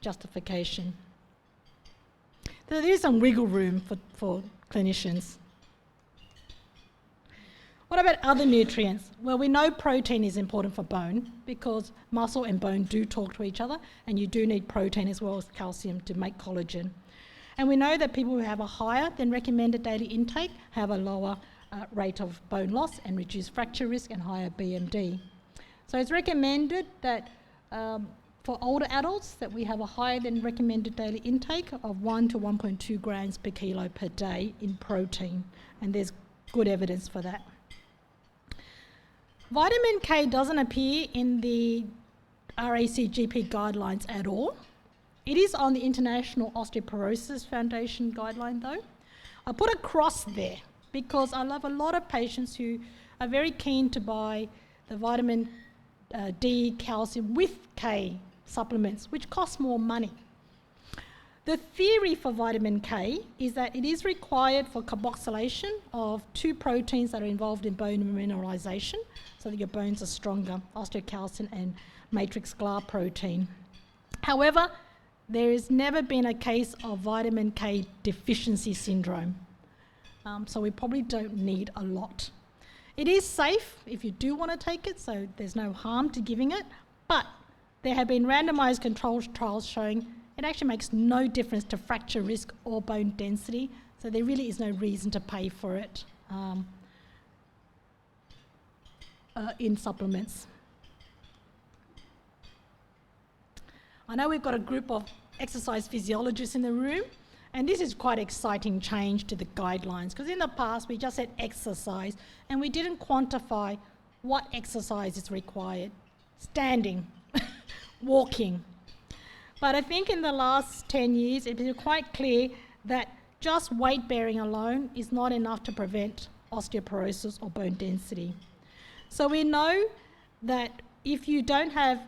justification. There is some wiggle room for clinicians. What about other nutrients? Well, we know protein is important for bone because muscle and bone do talk to each other, and you do need protein as well as calcium to make collagen. And we know that people who have a higher than recommended daily intake have a lower rate of bone loss and reduced fracture risk and higher BMD. So it's recommended that for older adults that we have a higher than recommended daily intake of 1 to 1.2 grams per kilo per day in protein, and there's good evidence for that. Vitamin K doesn't appear in the RACGP guidelines at all. It is on the International Osteoporosis Foundation guideline though. I put a cross there because I love a lot of patients who are very keen to buy the vitamin D, calcium with K supplements, which cost more money. The theory for vitamin K is that it is required for carboxylation of two proteins that are involved in bone mineralization so that your bones are stronger, osteocalcin and matrix Glar protein. However, there has never been a case of vitamin K deficiency syndrome, so we probably don't need a lot. It is safe if you do want to take it, so there's no harm to giving it, but there have been randomised controlled trials showing it actually makes no difference to fracture risk or bone density, so there really is no reason to pay for it in supplements. I know we've got a group of exercise physiologists in the room, and this is quite exciting change to the guidelines, because in the past we just said exercise and we didn't quantify what exercise is required. Standing, walking. But I think in the last 10 years it's been quite clear that just weight bearing alone is not enough to prevent osteoporosis or bone density. So we know that if you don't have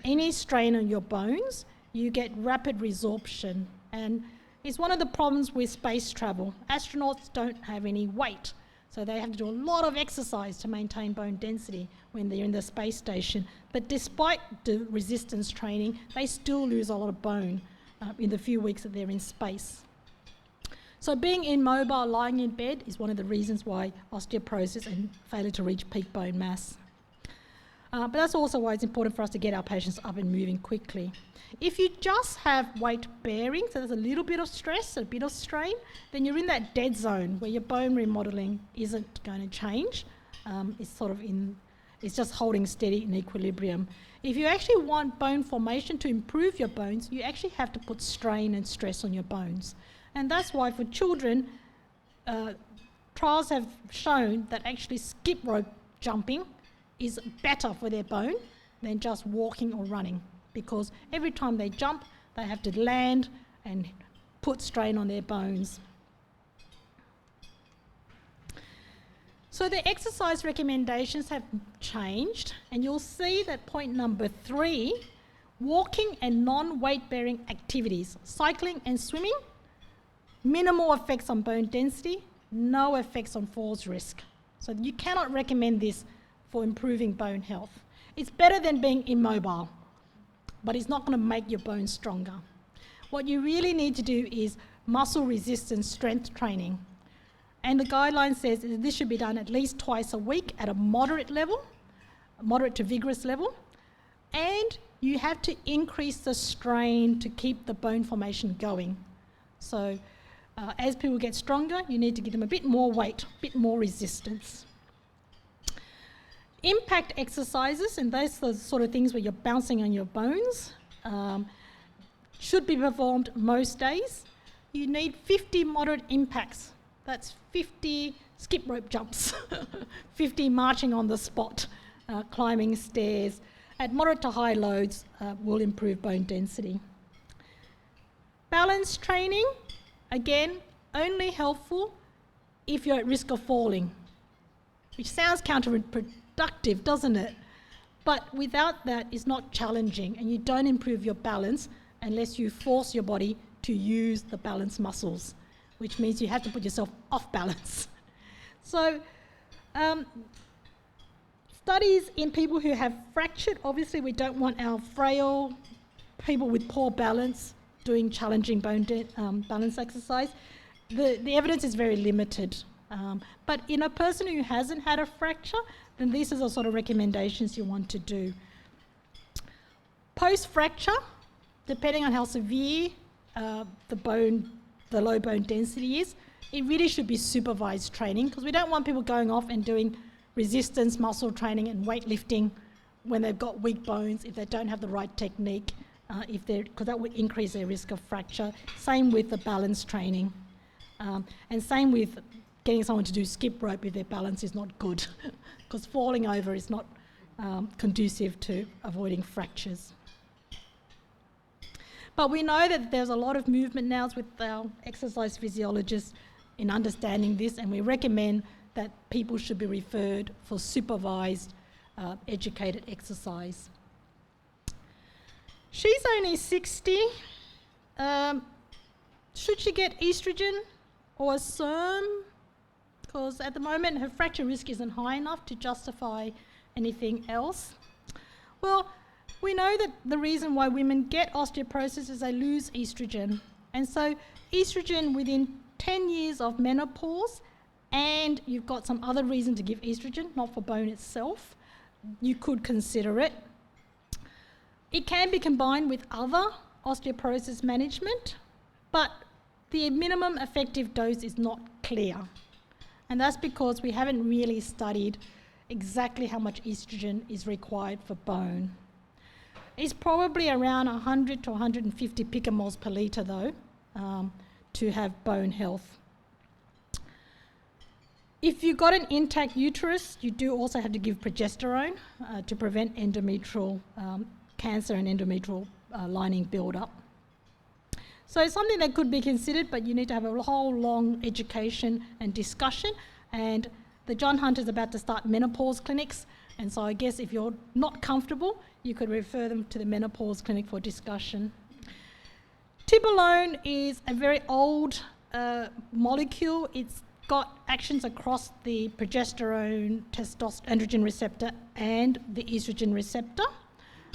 any strain on your bones, you get rapid resorption, and it's one of the problems with space travel. Astronauts don't have any weight, so they have to do a lot of exercise to maintain bone density when they're in the space station. But despite the resistance training, they still lose a lot of bone in the few weeks that they're in space. So being immobile, lying in bed, is one of the reasons why osteoporosis and failure to reach peak bone mass. But that's also why it's important for us to get our patients up and moving quickly. If you just have weight bearing, so there's a little bit of stress, a bit of strain, then you're in that dead zone where your bone remodelling isn't going to change. It's just holding steady in equilibrium. If you actually want bone formation to improve your bones, you actually have to put strain and stress on your bones. And that's why for children, trials have shown that actually skip rope jumping is better for their bone than just walking or running, because every time they jump, they have to land and put strain on their bones. So the exercise recommendations have changed, and you'll see that point number 3, walking and non-weight bearing activities, cycling and swimming, minimal effects on bone density, no effects on falls risk. So you cannot recommend this for improving bone health. It's better than being immobile, but it's not going to make your bones stronger. What you really need to do is muscle resistance strength training. And the guideline says that this should be done at least twice a week at a moderate level, moderate to vigorous level, and you have to increase the strain to keep the bone formation going. So as people get stronger, you need to give them a bit more weight, a bit more resistance. Impact exercises, and those are the sort of things where you're bouncing on your bones, should be performed most days. You need 50 moderate impacts. That's 50 skip rope jumps, 50 marching on the spot, climbing stairs. At moderate to high loads will improve bone density. Balance training, again, only helpful if you're at risk of falling, which sounds counterproductive, doesn't it? But without that, it's not challenging, and you don't improve your balance unless you force your body to use the balance muscles, which means you have to put yourself off balance. So studies in people who have fractured, obviously we don't want our frail people with poor balance doing challenging balance exercise. The evidence is very limited. But in a person who hasn't had a fracture, then these are the sort of recommendations you want to do. Post-fracture, depending on how severe the low bone density is, it really should be supervised training, because we don't want people going off and doing resistance muscle training and weightlifting when they've got weak bones, if they don't have the right technique, because that would increase their risk of fracture. Same with the balance training. And same with getting someone to do skip rope if their balance is not good, because falling over is not conducive to avoiding fractures. But we know that there's a lot of movement now with our exercise physiologists in understanding this, and we recommend that people should be referred for supervised, educated exercise. She's only 60, Should she get estrogen or a SERM? Because at the moment her fracture risk isn't high enough to justify anything else. Well, we know that the reason why women get osteoporosis is they lose estrogen. And so estrogen within 10 years of menopause, and you've got some other reason to give estrogen, not for bone itself, you could consider it. It can be combined with other osteoporosis management, but the minimum effective dose is not clear. And that's because we haven't really studied exactly how much estrogen is required for bone. It's probably around 100 to 150 picomoles per litre though, to have bone health. If you've got an intact uterus, you do also have to give progesterone to prevent endometrial cancer and endometrial lining build-up. So it's something that could be considered, but you need to have a whole long education and discussion. And the John Hunter's about to start menopause clinics, and so I guess if you're not comfortable, you could refer them to the menopause clinic for discussion. Tibolone is a very old molecule. It's got actions across the progesterone, androgen receptor and the estrogen receptor.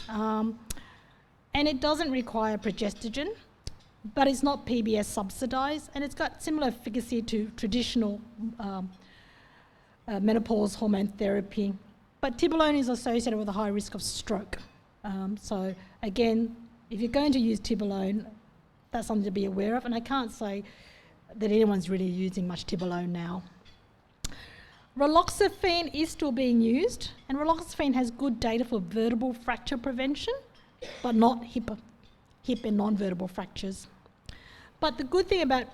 And it doesn't require progestogen, but it's not PBS subsidised, and it's got similar efficacy to traditional menopause hormone therapy. But tibolone is associated with a high risk of stroke. So again, if you're going to use tibolone, that's something to be aware of, and I can't say that anyone's really using much tibolone now. Raloxifene is still being used, and raloxifene has good data for vertebral fracture prevention, but not hip and non-vertebral fractures. But the good thing about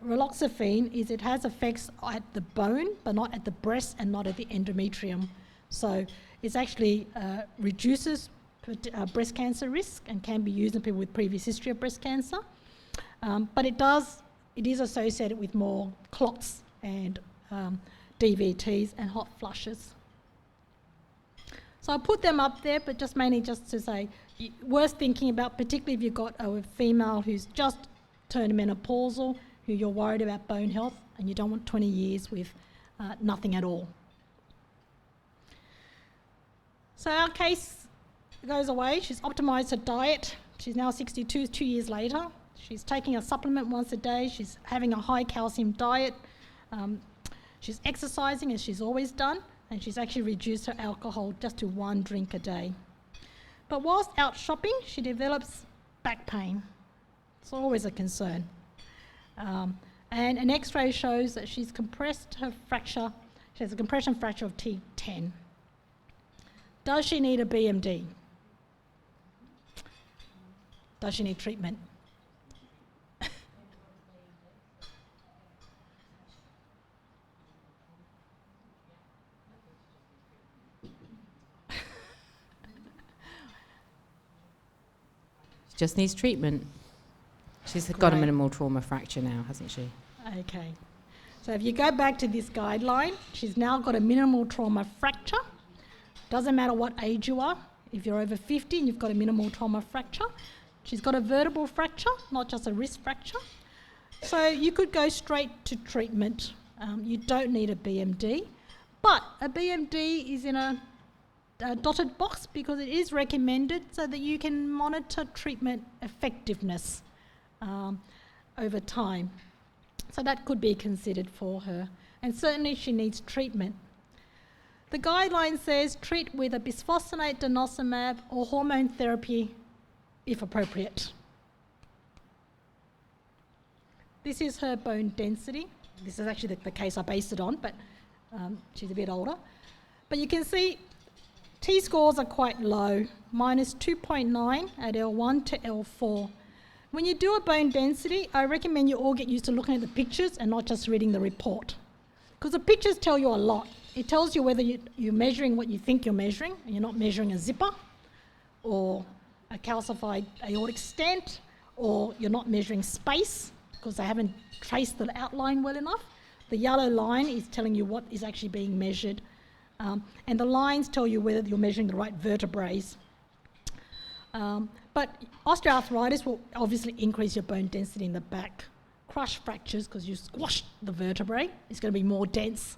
raloxifene is it has effects at the bone, but not at the breast and not at the endometrium. So it actually reduces breast cancer risk and can be used in people with previous history of breast cancer. But it is associated with more clots and DVTs and hot flushes. So I put them up there, but just mainly just to say, worth thinking about, particularly if you've got a female who's just turned menopausal, who you're worried about bone health, and you don't want 20 years with nothing at all. So our case goes away. She's optimised her diet. She's now 62, 2 years later. She's taking a supplement once a day. She's having a high calcium diet. She's exercising as she's always done, and she's actually reduced her alcohol just to 1 drink a day. But whilst out shopping, she develops back pain. It's always a concern. And an X-ray shows that she's compressed her fracture. She has a compression fracture of T10. Does she need a BMD? Does she need treatment? Just needs treatment. She's got a Great. minimal trauma fracture now, hasn't she? Okay. So if you go back to this guideline, she's now got a minimal trauma fracture. Doesn't matter what age you are. If you're over 50 and you've got a minimal trauma fracture, she's got a vertebral fracture, not just a wrist fracture. So you could go straight to treatment. You don't need a BMD, but a BMD is in a dotted box because it is recommended so that you can monitor treatment effectiveness over time. So that could be considered for her. And certainly she needs treatment. The guideline says treat with a bisphosphonate, denosumab, or hormone therapy if appropriate. This is her bone density. This is actually the case I based it on, but she's a bit older. But you can see T-scores are quite low, minus 2.9 at L1 to L4. When you do a bone density, I recommend you all get used to looking at the pictures and not just reading the report. Because the pictures tell you a lot. It tells you whether you're measuring what you think you're measuring, and you're not measuring a zipper, or a calcified aortic stent, or you're not measuring space, because they haven't traced the outline well enough. The yellow line is telling you what is actually being measured. And the lines tell you whether you're measuring the right vertebrae. But osteoarthritis will obviously increase your bone density in the back. Crush fractures, because you squash the vertebrae, it's going to be more dense.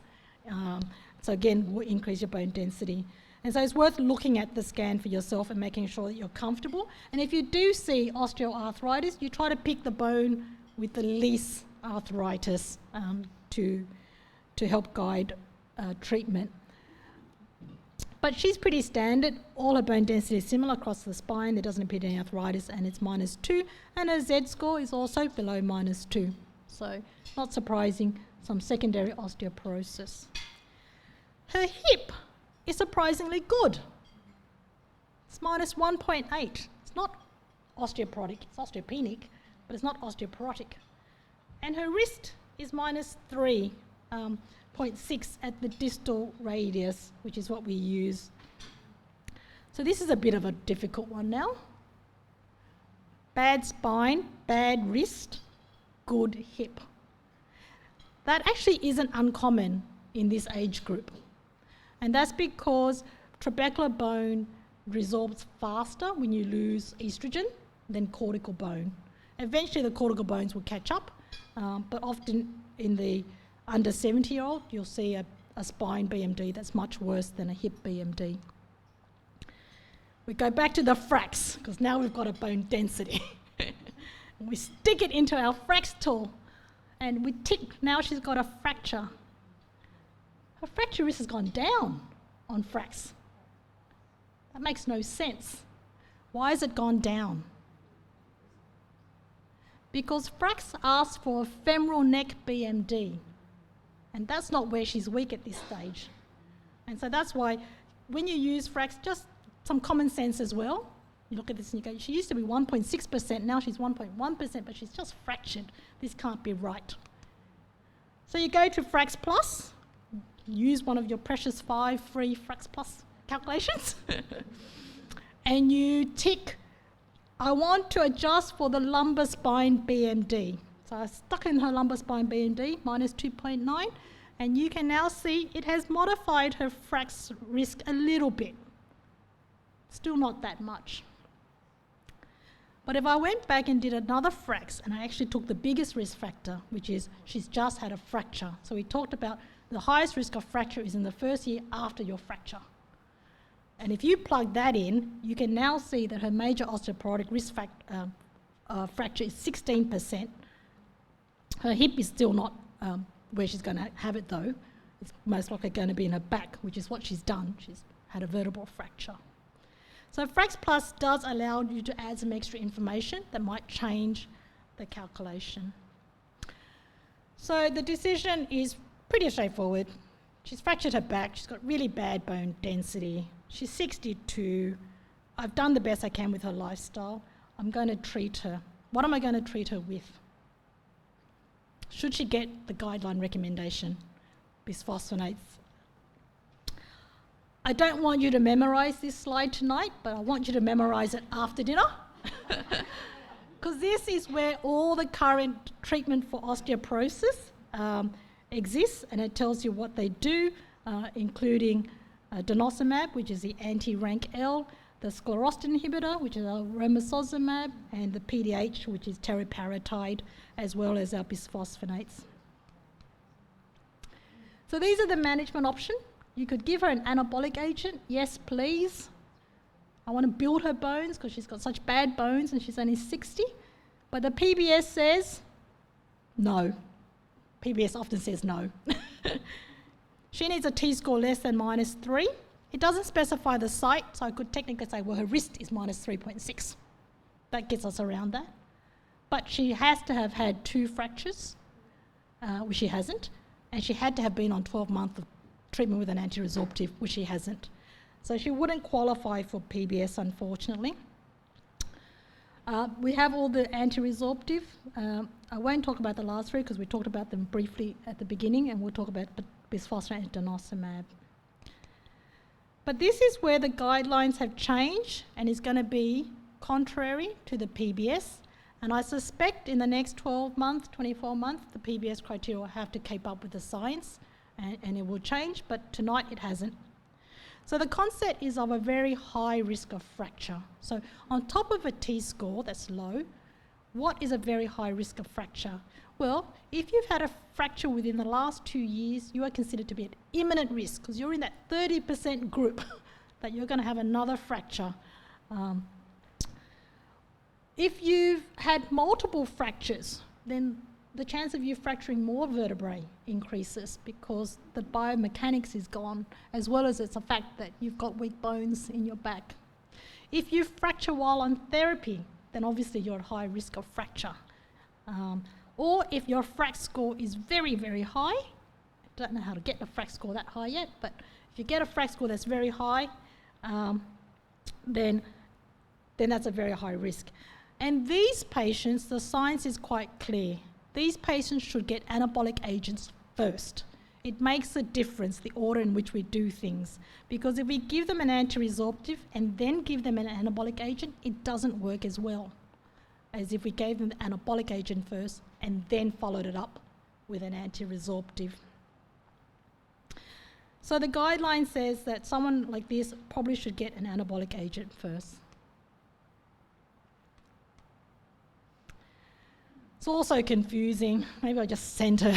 So again, will increase your bone density. And so it's worth looking at the scan for yourself and making sure that you're comfortable. And if you do see osteoarthritis, you try to pick the bone with the least arthritis to help guide treatment. But she's pretty standard. All her bone density is similar across the spine. There doesn't appear to be any arthritis, and it's -2. And her Z score is also below -2. So not surprising, some secondary osteoporosis. Her hip is surprisingly good. It's -1.8. It's not osteoporotic, it's osteopenic, but it's not osteoporotic. And her wrist is -3.6 at the distal radius, which is what we use. So this is a bit of a difficult one now. Bad spine, bad wrist, good hip. That actually isn't uncommon in this age group. And that's because trabecular bone resorbs faster when you lose estrogen than cortical bone. Eventually the cortical bones will catch up, but often in the under 70-year-old, you'll see a spine BMD that's much worse than a hip BMD. We go back to the fracs, because now we've got a bone density. We stick it into our fracs tool, and we tick, now she's got a fracture. Her fracture risk has gone down on fracs. That makes no sense. Why has it gone down? Because fracs asks for a femoral neck BMD, and that's not where she's weak at this stage. And so that's why when you use fracs, just some common sense as well. You look at this and you go, she used to be 1.6%, now she's 1.1%, but she's just fractured. This can't be right. So you go to Fracs Plus, use one of your precious 5 free Fracs Plus calculations, and you tick, I want to adjust for the lumbar spine BMD. So I stuck in her lumbar spine BMD, -2.9, and you can now see it has modified her fracs risk a little bit. Still not that much. But if I went back and did another fracs, and I actually took the biggest risk factor, which is she's just had a fracture. So we talked about the highest risk of fracture is in the first year after your fracture. And if you plug that in, you can now see that her major osteoporotic risk fracture is 16%. Her hip is still not where she's going to have it though. It's most likely going to be in her back, which is what she's done. She's had a vertebral fracture. So Fracs Plus does allow you to add some extra information that might change the calculation. So the decision is pretty straightforward. She's fractured her back, she's got really bad bone density, she's 62, I've done the best I can with her lifestyle, I'm going to treat her. What am I going to treat her with? Should she get the guideline recommendation, bisphosphonates? I don't want you to memorise this slide tonight, but I want you to memorise it after dinner. Because this is where all the current treatment for osteoporosis exists, and it tells you what they do, including denosumab, which is the anti-RANK-L, the sclerostin inhibitor, which is our romosozumab, and the PDH, which is teriparatide, as well as our bisphosphonates. So these are the management options. You could give her an anabolic agent, yes please. I want to build her bones because she's got such bad bones and she's only 60. But the PBS says no. PBS often says no. She needs a T-score less than -3. It doesn't specify the site, so I could technically say, well, her wrist is -3.6. That gets us around that. But she has to have had 2 fractures, which she hasn't, and she had to have been on 12 months of treatment with an anti-resorptive, which she hasn't. So she wouldn't qualify for PBS, unfortunately. We have all the anti-resorptive. I won't talk about the last 3 because we talked about them briefly at the beginning, and we'll talk about bisphosphonate and denosumab. But this is where the guidelines have changed and is going to be contrary to the PBS. And I suspect in the next 12 months, 24 months, the PBS criteria will have to keep up with the science and it will change, but tonight it hasn't. So the concept is of a very high risk of fracture. So on top of a T-score that's low, what is a very high risk of fracture? Well, if you've had a fracture within the last 2 years, you are considered to be at imminent risk because you're in that 30% group that you're going to have another fracture. If you've had multiple fractures, then the chance of you fracturing more vertebrae increases because the biomechanics is gone, as well as it's a fact that you've got weak bones in your back. If you fracture while on therapy, then obviously you're at high risk of fracture. Or if your FRAC score is very, very high, I don't know how to get a FRAC score that high yet, but if you get a FRAC score that's very high, then that's a very high risk. And these patients, the science is quite clear. These patients should get anabolic agents first. It makes a difference, the order in which we do things. Because if we give them an anti-resorptive and then give them an anabolic agent, it doesn't work as well as if we gave them the anabolic agent first and then followed it up with an anti-resorptive. So the guideline says that someone like this probably should get an anabolic agent first. It's also confusing. Maybe I just sent her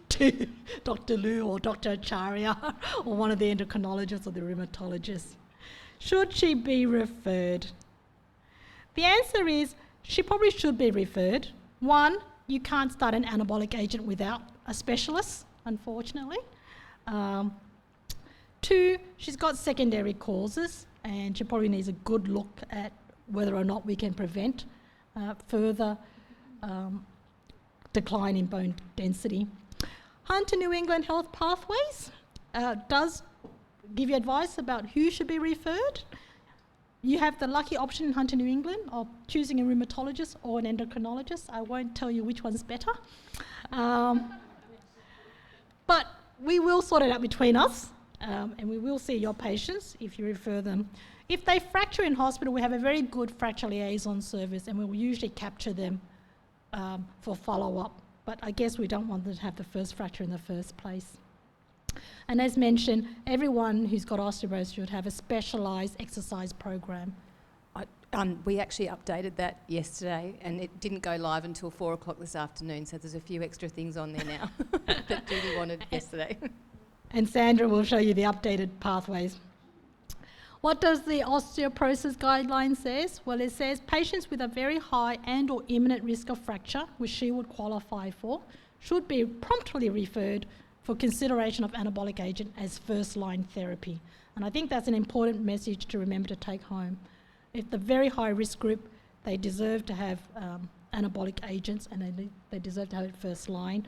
to Dr. Liu or Dr. Acharya or one of the endocrinologists or the rheumatologists. Should she be referred? The answer is she probably should be referred. One, you can't start an anabolic agent without a specialist, unfortunately. Two, she's got secondary causes and she probably needs a good look at whether or not we can prevent further decline in bone density. Hunter New England Health Pathways does give you advice about who should be referred. You have the lucky option in Hunter New England of choosing a rheumatologist or an endocrinologist. I won't tell you which one's better. But we will sort it out between us and we will see your patients if you refer them. If they fracture in hospital, we have a very good fracture liaison service and we will usually capture them for follow-up. But I guess we don't want them to have the first fracture in the first place. And as mentioned, everyone who's got osteoporosis should have a specialised exercise program. We actually updated that yesterday and it didn't go live until 4 o'clock this afternoon, so there's a few extra things on there now that Judy wanted yesterday. And Sandra will show you the updated pathways. What does the osteoporosis guideline says? Well, it says patients with a very high and or imminent risk of fracture, which she would qualify for, should be promptly referred for consideration of anabolic agent as first-line therapy. And I think that's an important message to remember to take home. If the very high-risk group, they deserve to have anabolic agents and they deserve to have it first line.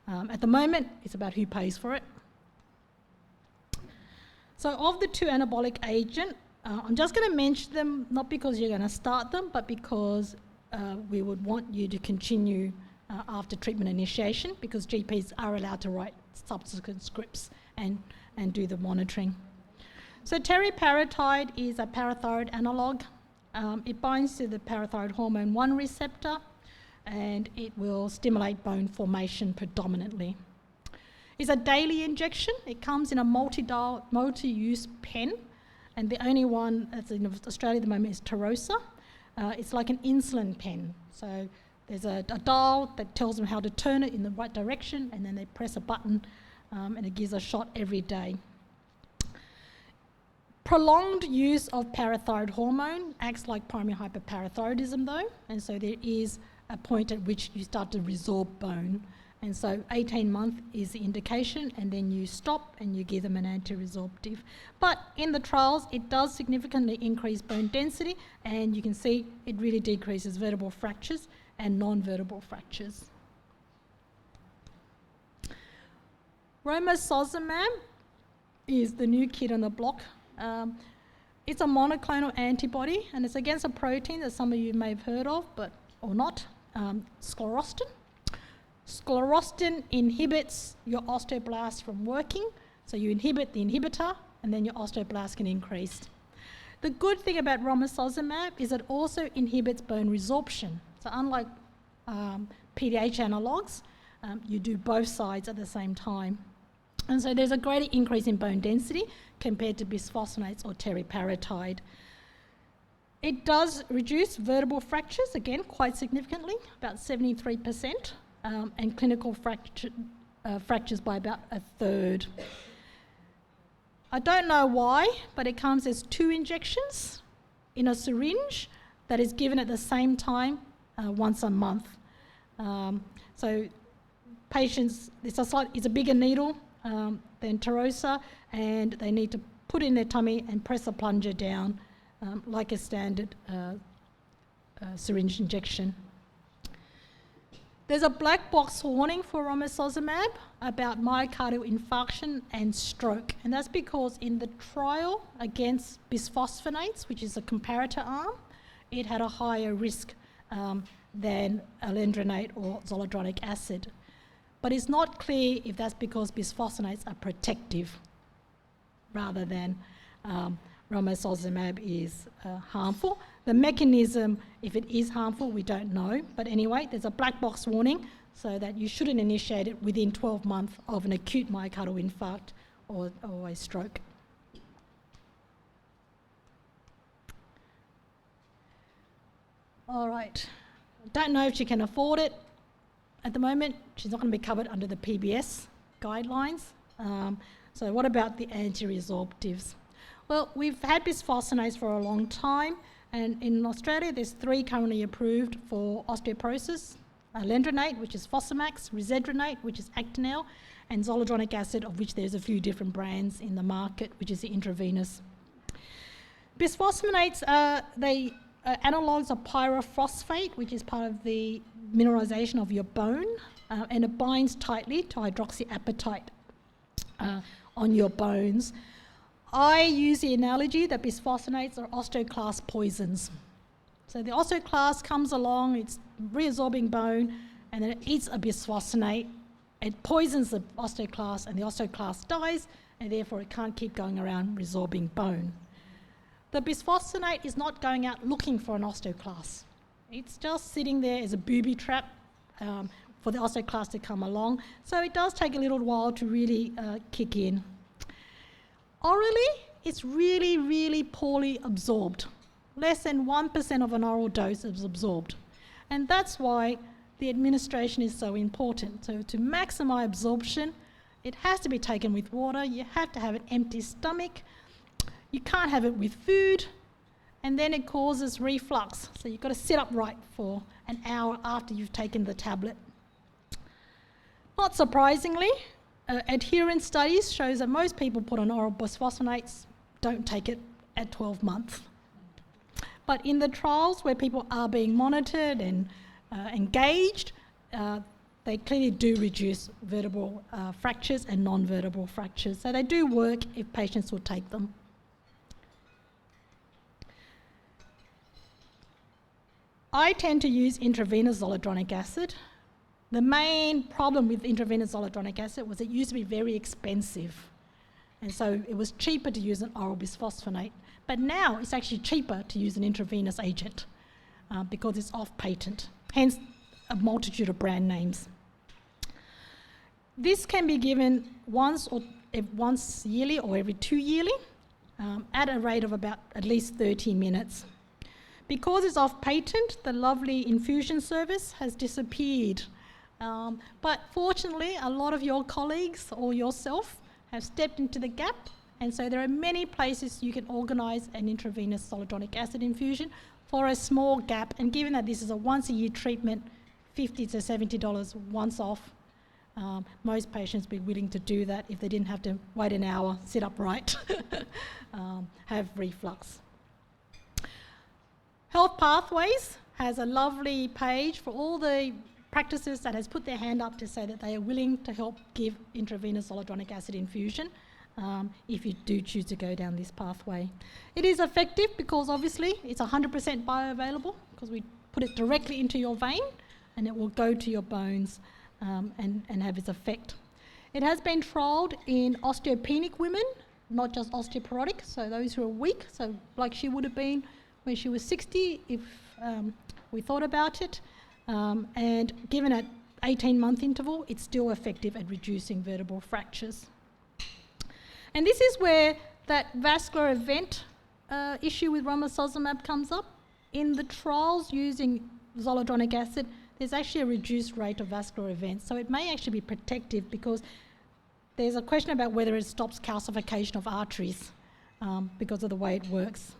At the moment, it's about who pays for it. So of the two anabolic agents, I'm just going to mention them, not because you're going to start them, but because we would want you to continue after treatment initiation, because GPs are allowed to write subsequent scripts and do the monitoring. So teriparatide is a parathyroid analogue. It binds to the parathyroid hormone 1 receptor and it will stimulate bone formation predominantly. It's a daily injection. It comes in a multi-use pen, and the only one that's in Australia at the moment is Tarosa. It's like an insulin pen. So there's a dial that tells them how to turn it in the right direction, and then they press a button and it gives a shot every day. Prolonged use of parathyroid hormone acts like primary hyperparathyroidism though, and so there is a point at which you start to resorb bone. And so 18 months is the indication, and then you stop and you give them an anti-resorptive. But in the trials, it does significantly increase bone density, and you can see it really decreases vertebral fractures and non-vertebral fractures. Romosozumab is the new kid on the block. It's a monoclonal antibody, and it's against a protein that some of you may have heard of, or not, sclerostin. Sclerostin inhibits your osteoblast from working, so you inhibit the inhibitor and then your osteoblast can increase. The good thing about romosozumab is it also inhibits bone resorption. So unlike PDH analogues, you do both sides at the same time. And so there's a greater increase in bone density compared to bisphosphonates or teriparatide. It does reduce vertebral fractures, again, quite significantly, about 73%, and clinical fractures by about a third. I don't know why, but it comes as 2 injections in a syringe that is given at the same time once a month. So patients, it's a bigger needle than Terosa, and they need to put in their tummy and press a plunger down like a standard syringe injection. There's a black box warning for romosozumab about myocardial infarction and stroke, and that's because in the trial against bisphosphonates, which is a comparator arm, it had a higher risk than alendronate or zoledronic acid. But it's not clear if that's because bisphosphonates are protective rather than romosozumab is harmful. The mechanism, if it is harmful, we don't know. But anyway, there's a black box warning so that you shouldn't initiate it within 12 months of an acute myocardial infarct or a stroke. All right. Don't know if she can afford it. At the moment, she's not going to be covered under the PBS guidelines. So what about the anti-resorptives? Well, we've had bisphosphonates for a long time, and in Australia there's 3 currently approved for osteoporosis: alendronate, which is Fosamax; risedronate, which is Actonel; and zoledronic acid, of which there's a few different brands in the market, which is the intravenous. Bisphosphonates are analogues of pyrophosphate, which is part of the mineralisation of your bone, and it binds tightly to hydroxyapatite on your bones. I use the analogy that bisphosphonates are osteoclast poisons. So the osteoclast comes along, it's reabsorbing bone, and then it eats a bisphosphonate. It poisons the osteoclast, and the osteoclast dies, and therefore it can't keep going around resorbing bone. The bisphosphonate is not going out looking for an osteoclast. It's just sitting there as a booby trap for the osteoclast to come along. So it does take a little while to really kick in. Orally, it's really, really poorly absorbed. Less than 1% of an oral dose is absorbed. And that's why the administration is so important. So to maximise absorption, it has to be taken with water. You have to have an empty stomach. You can't have it with food. And then it causes reflux. So you've got to sit upright for an hour after you've taken the tablet. Not surprisingly, adherence studies shows that most people put on oral bisphosphonates don't take it at 12 months. But in the trials where people are being monitored and engaged, they clearly do reduce vertebral fractures and non-vertebral fractures. So they do work if patients will take them. I tend to use intravenous zoledronic acid. The main problem with intravenous zoledronic acid was it used to be very expensive. And so it was cheaper to use an oral bisphosphonate. But now it's actually cheaper to use an intravenous agent because it's off patent, hence a multitude of brand names. This can be given once yearly or every 2 yearly at a rate of about at least 30 minutes. Because it's off patent, the lovely infusion service has disappeared. But fortunately, a lot of your colleagues or yourself have stepped into the gap, and so there are many places you can organise an intravenous zoledronic acid infusion for a small gap. And given that this is a once-a-year treatment, $50 to $70 once off, most patients would be willing to do that if they didn't have to wait an hour, sit upright, have reflux. Health Pathways has a lovely page for all the practices that has put their hand up to say that they are willing to help give intravenous zoledronic acid infusion if you do choose to go down this pathway. It is effective because obviously it's 100% bioavailable because we put it directly into your vein and it will go to your bones and have its effect. It has been trialled in osteopenic women, not just osteoporotic, so those who are weak, so like she would have been when she was 60 if we thought about it. And given at 18-month interval, it's still effective at reducing vertebral fractures. And this is where that vascular event issue with romosozumab comes up. In the trials using zoledronic acid, there's actually a reduced rate of vascular events. So it may actually be protective because there's a question about whether it stops calcification of arteries because of the way it works.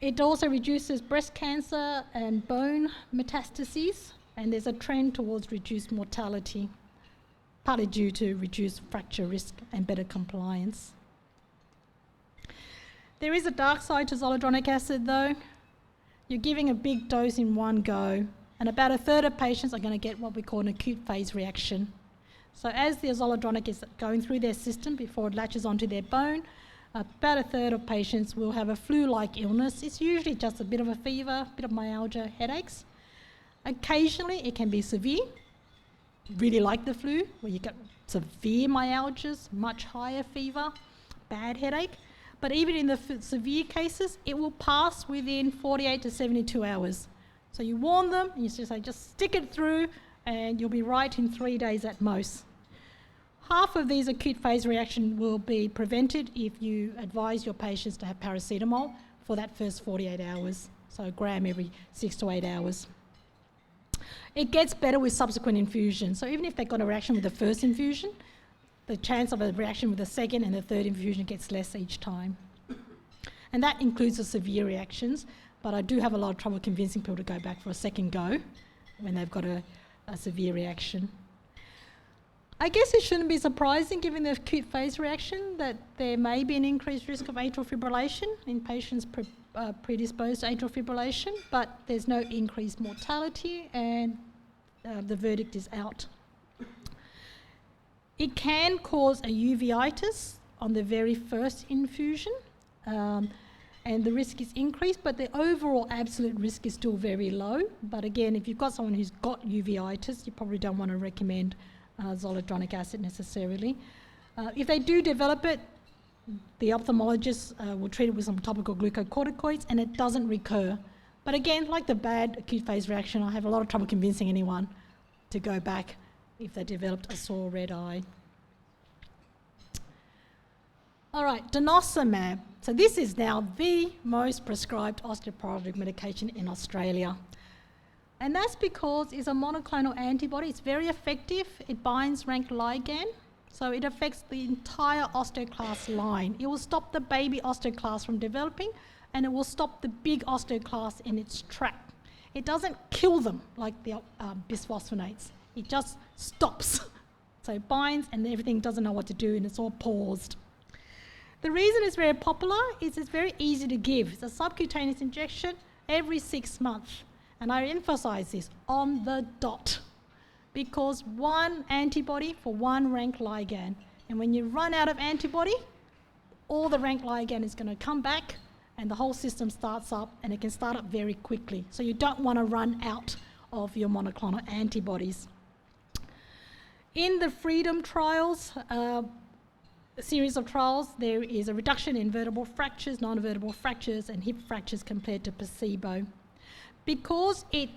It also reduces breast cancer and bone metastases, and there's a trend towards reduced mortality, partly due to reduced fracture risk and better compliance. There is a dark side to zoledronic acid though. You're giving a big dose in one go, and about a third of patients are going to get what we call an acute phase reaction. So as the zoledronic is going through their system before it latches onto their bone, about a third of patients will have a flu-like illness. It's usually just a bit of a fever, a bit of myalgia, headaches. Occasionally it can be severe, really like the flu, where you get severe myalgias, much higher fever, bad headache. But even in the severe cases, it will pass within 48 to 72 hours. So you warn them, and you just say, just stick it through, and you'll be right in 3 days at most. Half of these acute phase reactions will be prevented if you advise your patients to have paracetamol for that first 48 hours, so a gram every 6 to 8 hours. It gets better with subsequent infusion. So even if they got a reaction with the first infusion, the chance of a reaction with the second and the third infusion gets less each time. And that includes the severe reactions, but I do have a lot of trouble convincing people to go back for a second go when they've got a severe reaction. I guess it shouldn't be surprising, given the acute phase reaction, that there may be an increased risk of atrial fibrillation in patients predisposed to atrial fibrillation, but there's no increased mortality, and the verdict is out. It can cause a uveitis on the very first infusion, and the risk is increased, but the overall absolute risk is still very low. But again, if you've got someone who's got uveitis, you probably don't want to recommend zoledronic acid necessarily. If they do develop it, the ophthalmologist will treat it with some topical glucocorticoids, and it doesn't recur. But again, like the bad acute phase reaction, I have a lot of trouble convincing anyone to go back if they developed a sore red eye. All right, denosumab. So this is now the most prescribed osteoporotic medication in Australia. And that's because it's a monoclonal antibody. It's very effective. It binds rank ligand, so it affects the entire osteoclast line. It will stop the baby osteoclast from developing, and it will stop the big osteoclast in its track. It doesn't kill them like the bisphosphonates. It just stops. So it binds, and everything doesn't know what to do, and it's all paused. The reason it's very popular is it's very easy to give. It's a subcutaneous injection every 6 months. And I emphasise this, on the dot, because one antibody for one rank ligand. And when you run out of antibody, all the rank ligand is going to come back, and the whole system starts up, and it can start up very quickly. So you don't want to run out of your monoclonal antibodies. In the FREEDOM trials, a series of trials, there is a reduction in vertebral fractures, non-vertebral fractures, and hip fractures compared to placebo. Because it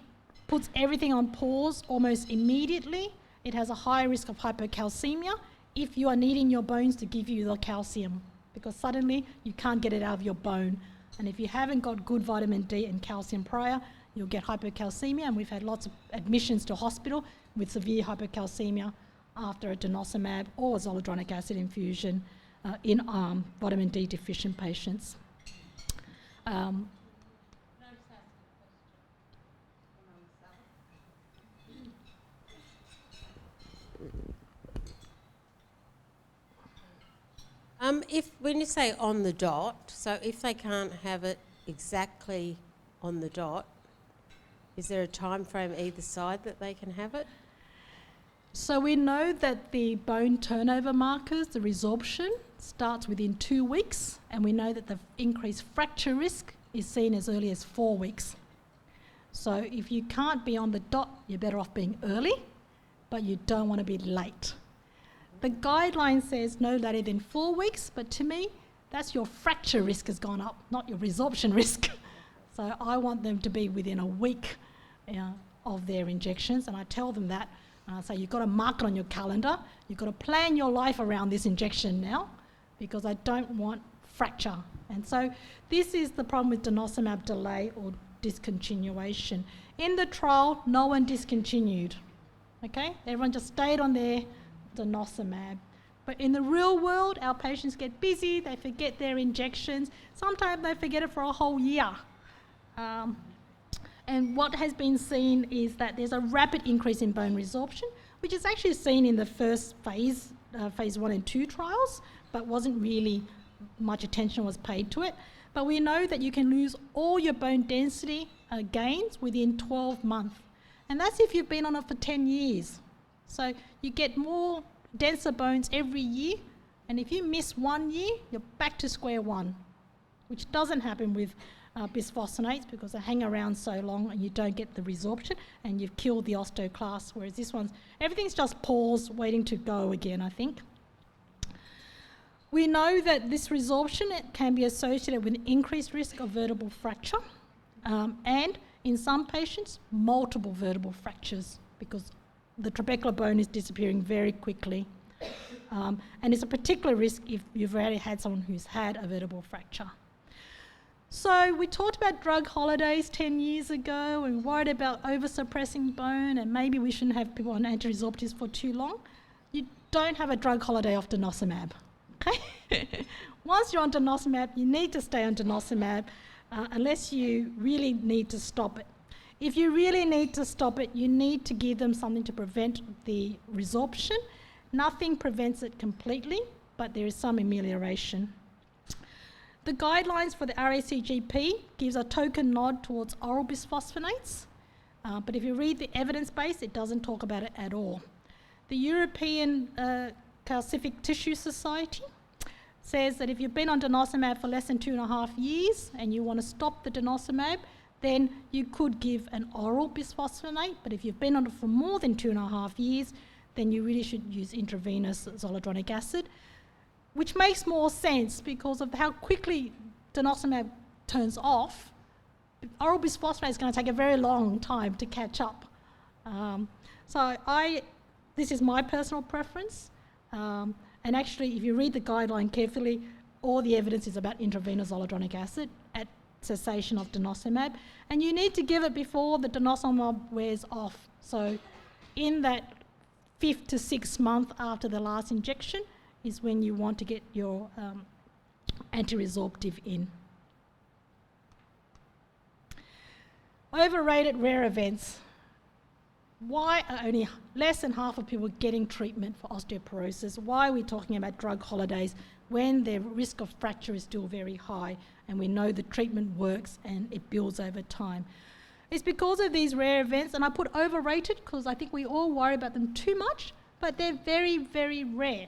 puts everything on pause almost immediately, it has a higher risk of hypocalcemia if you are needing your bones to give you the calcium, because suddenly you can't get it out of your bone. And if you haven't got good vitamin D and calcium prior, you'll get hypocalcemia, and we've had lots of admissions to hospital with severe hypocalcemia after a denosumab or a zoledronic acid infusion in vitamin D deficient patients. If when you say on the dot, so if they can't have it exactly on the dot, is there a time frame either side that they can have it? So we know that the bone turnover markers, the resorption, starts within 2 weeks, and we know that the increased fracture risk is seen as early as 4 weeks. So if you can't be on the dot, you're better off being early, but you don't want to be late. The guideline says no later than 4 weeks, but to me, that's your fracture risk has gone up, not your resorption risk. So I want them to be within a week of their injections, and I tell them that So you've got to mark it on your calendar. You've got to plan your life around this injection now, because I don't want fracture. And so this is the problem with denosumab delay or discontinuation. In the trial, no one discontinued. Okay, everyone just stayed on their denosumab. But in the real world, our patients get busy, they forget their injections. Sometimes they forget it for a whole year. And what has been seen is that there's a rapid increase in bone resorption, which is actually seen in the first phase, phase 1 and 2 trials, but wasn't really much attention was paid to it. But we know that you can lose all your bone density gains within 12 months. And that's if you've been on it for 10 years. So you get more denser bones every year, and if you miss 1 year, you're back to square one, which doesn't happen with bisphosphonates because they hang around so long and you don't get the resorption and you've killed the osteoclast, whereas this one's, everything's just paused, waiting to go again, I think. We know that this resorption can be associated with an increased risk of vertebral fracture, and in some patients, multiple vertebral fractures, because the trabecular bone is disappearing very quickly. And it's a particular risk if you've already had someone who's had a vertebral fracture. So we talked about drug holidays 10 years ago, and we worried about over-suppressing bone, and maybe we shouldn't have people on anti-resorptives for too long. You don't have a drug holiday off denosumab, okay? Once you're on denosumab, you need to stay on denosumab unless you really need to stop it. If you really need to stop it, you need to give them something to prevent the resorption. Nothing prevents it completely, but there is some amelioration. The guidelines for the RACGP gives a token nod towards oral bisphosphonates, but if you read the evidence base, it doesn't talk about it at all. The European Calcific Tissue Society says that if you've been on denosumab for less than 2.5 years and you want to stop the denosumab, then you could give an oral bisphosphonate, but if you've been on it for more than 2.5 years, then you really should use intravenous zoledronic acid, which makes more sense because of how quickly denosumab turns off. Oral bisphosphonate is going to take a very long time to catch up. This is my personal preference, and actually if you read the guideline carefully, all the evidence is about intravenous zoledronic acid at cessation of denosumab, and you need to give it before the denosumab wears off. So in that 5th to 6th month after the last injection is when you want to get your anti-resorptive in. Overrated rare events. Why are only less than half of people getting treatment for osteoporosis? Why are we talking about drug holidays when the risk of fracture is still very high and we know the treatment works and it builds over time? It's because of these rare events, and I put overrated because I think we all worry about them too much, but they're very, very rare.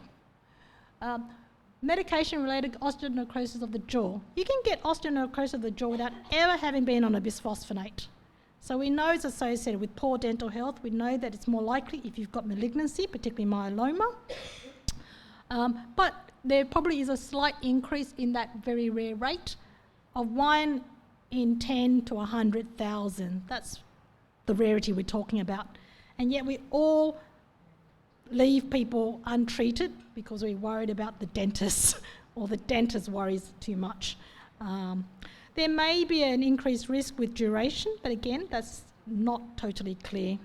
Medication-related osteonecrosis of the jaw. You can get osteonecrosis of the jaw without ever having been on a bisphosphonate. So we know it's associated with poor dental health. We know that it's more likely if you've got malignancy, particularly myeloma. But there probably is a slight increase in that very rare rate of 1 in 10 to 100,000. That's the rarity we're talking about. And yet we all leave people untreated because we're worried about the dentist or the dentist worries too much. There may be an increased risk with duration, but again, that's not totally clear.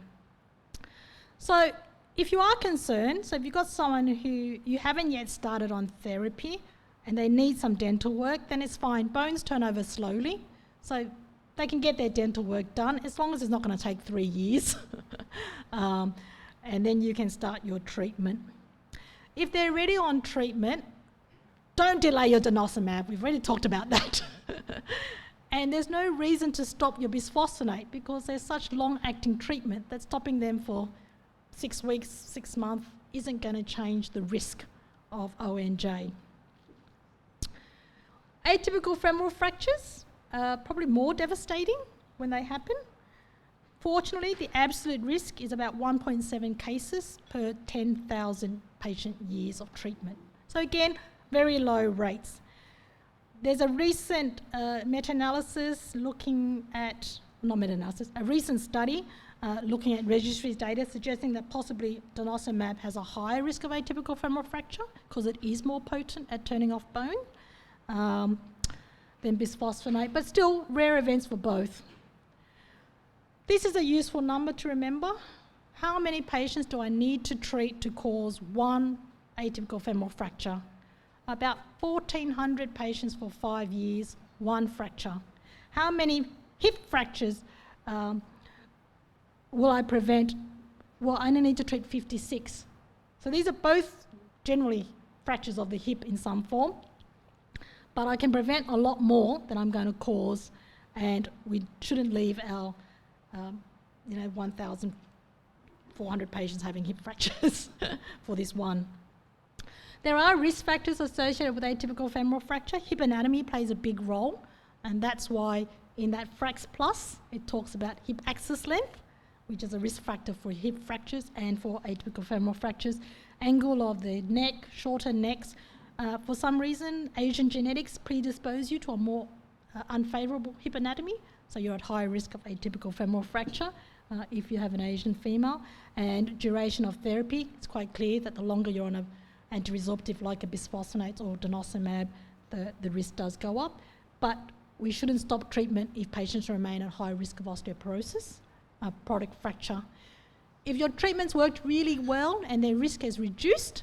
So if you are concerned, so if you've got someone who you haven't yet started on therapy and they need some dental work, then it's fine. Bones turn over slowly, so they can get their dental work done as long as it's not going to take 3 years. And then you can start your treatment. If they're already on treatment, don't delay your denosumab. We've already talked about that. And there's no reason to stop your bisphosphonate because there's such long-acting treatment that stopping them for 6 weeks, 6 months isn't going to change the risk of ONJ. Atypical femoral fractures are probably more devastating when they happen. Fortunately, the absolute risk is about 1.7 cases per 10,000 patient years of treatment. So again, very low rates. There's a recent meta-analysis looking at, not meta-analysis, a recent study looking at registry data suggesting that possibly denosumab has a higher risk of atypical femoral fracture because it is more potent at turning off bone than bisphosphonate, but still rare events for both. This is a useful number to remember. How many patients do I need to treat to cause one atypical femoral fracture? About 1,400 patients for 5 years, one fracture. How many hip fractures will I prevent? Well, I only need to treat 56. So these are both generally fractures of the hip in some form, but I can prevent a lot more than I'm going to cause, and we shouldn't leave our 1,400 patients having hip fractures for this one. There are risk factors associated with atypical femoral fracture. Hip anatomy plays a big role, and that's why in that FRAX Plus, it talks about hip axis length, which is a risk factor for hip fractures and for atypical femoral fractures. Angle of the neck, shorter necks. For some reason, Asian genetics predispose you to a more unfavourable hip anatomy, so you're at higher risk of atypical femoral fracture if you have an Asian female. And duration of therapy, it's quite clear that the longer you're on an anti-resorptive like a bisphosphonate or denosumab, the risk does go up. But we shouldn't stop treatment if patients remain at high risk of osteoporosis, product fracture. If your treatment's worked really well and their risk is reduced,